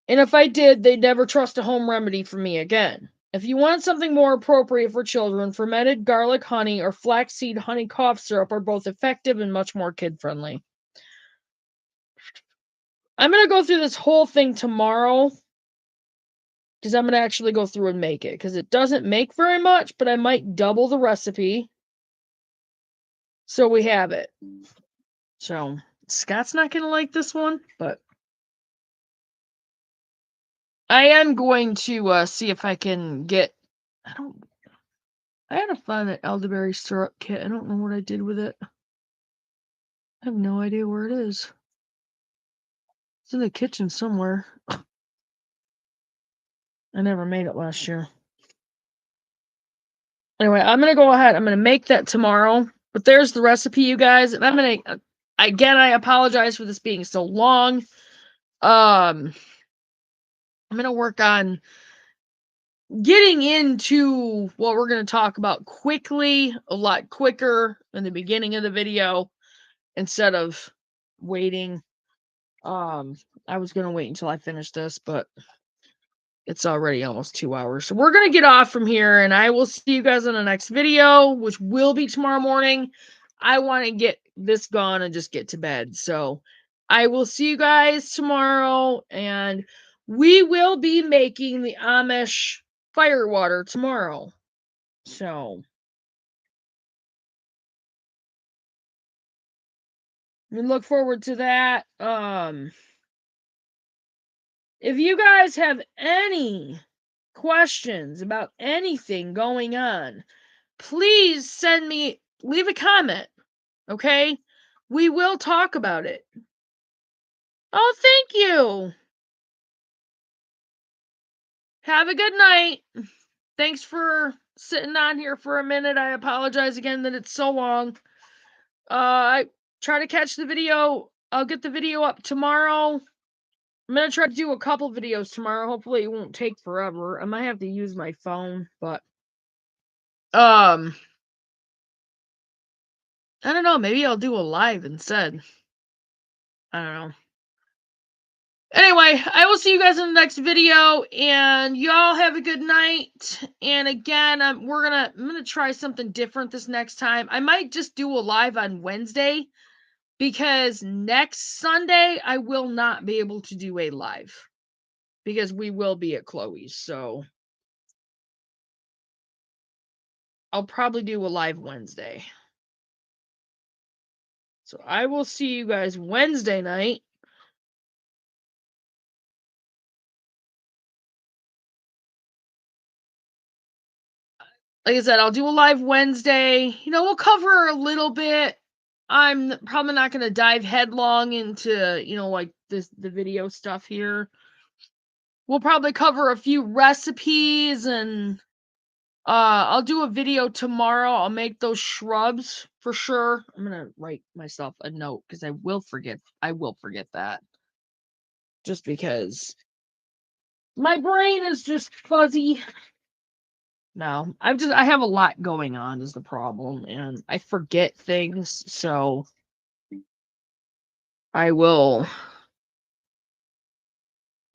And if I did, they'd never trust a home remedy from me again. If you want something more appropriate for children, fermented garlic honey or flaxseed honey cough syrup are both effective and much more kid-friendly. I'm going to go through this whole thing tomorrow because I'm going to actually go through and make it because it doesn't make very much, but I might double the recipe so we have it. So Scott's not going to like this one, but I am going to see if I can get... I had to find an elderberry syrup kit. I don't know what I did with it. I have no idea where it is. It's in the kitchen somewhere. I never made it last year. Anyway, I'm going to go ahead. I'm going to make that tomorrow. But there's the recipe, you guys. And I'm going to... Again, I apologize for this being so long. I'm going to work on getting into what we're going to talk about quickly, a lot quicker in the beginning of the video instead of waiting. I was going to wait until I finished this, but it's already almost 2 hours. So we're going to get off from here, and I will see you guys in the next video, which will be tomorrow morning. I want to get this gone and just get to bed. So I will see you guys tomorrow, and we will be making the Amish fire water tomorrow. So we look forward to that. If you guys have any questions about anything going on, please leave a comment, okay? We will talk about it. Oh, thank you. Have a good night. Thanks for sitting on here for a minute. I apologize again that it's so long. I try to catch the video. I'll get the video up tomorrow. I'm going to try to do a couple videos tomorrow. Hopefully it won't take forever. I might have to use my phone, but I don't know. Maybe I'll do a live instead. I don't know. Anyway, I will see you guys in the next video, and y'all have a good night. And again, I'm gonna try something different this next time. I might just do a live on Wednesday, because next Sunday I will not be able to do a live because we will be at Chloe's. So I'll probably do a live Wednesday. So I will see you guys Wednesday night. Like I said, I'll do a live Wednesday. We'll cover a little bit. I'm probably not going to dive headlong into, like the video stuff here. We'll probably cover a few recipes, and I'll do a video tomorrow. I'll make those shrubs for sure. I'm going to write myself a note because I will forget that. Just because my brain is just fuzzy. No, I have a lot going on is the problem, and I forget things, so I will.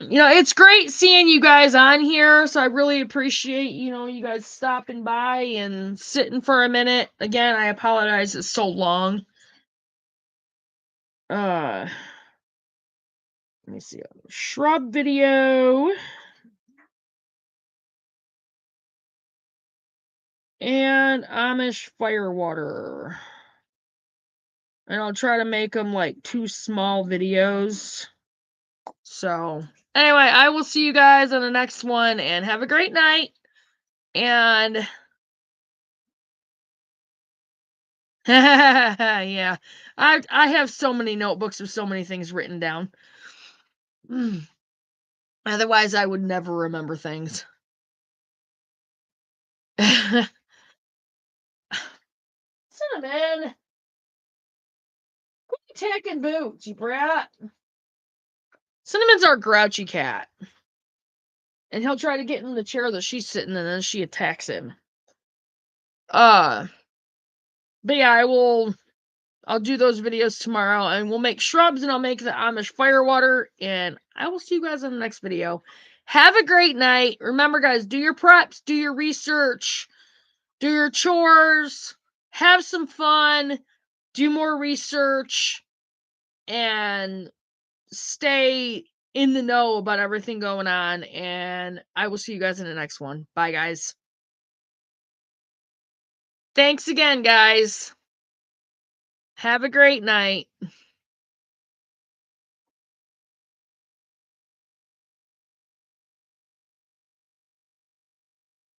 It's great seeing you guys on here, so I really appreciate, you guys stopping by and sitting for a minute. Again, I apologize it's so long. Let me see. Shrub video. And Amish firewater. And I'll try to make them like 2 small videos. So, anyway, I will see you guys on the next one, and have a great night. And yeah, I have so many notebooks with so many things written down. Otherwise, I would never remember things. Cinnamon, quit attacking Boots, you brat. Cinnamon's our grouchy cat. And he'll try to get in the chair that she's sitting in, and then she attacks him. But yeah, I'll do those videos tomorrow, and we'll make shrubs, and I'll make the Amish firewater, and I will see you guys in the next video. Have a great night. Remember, guys, do your preps, do your research, do your chores, have some fun, do more research, and stay in the know about everything going on. And I will see you guys in the next one. Bye, guys. Thanks again, guys. Have a great night.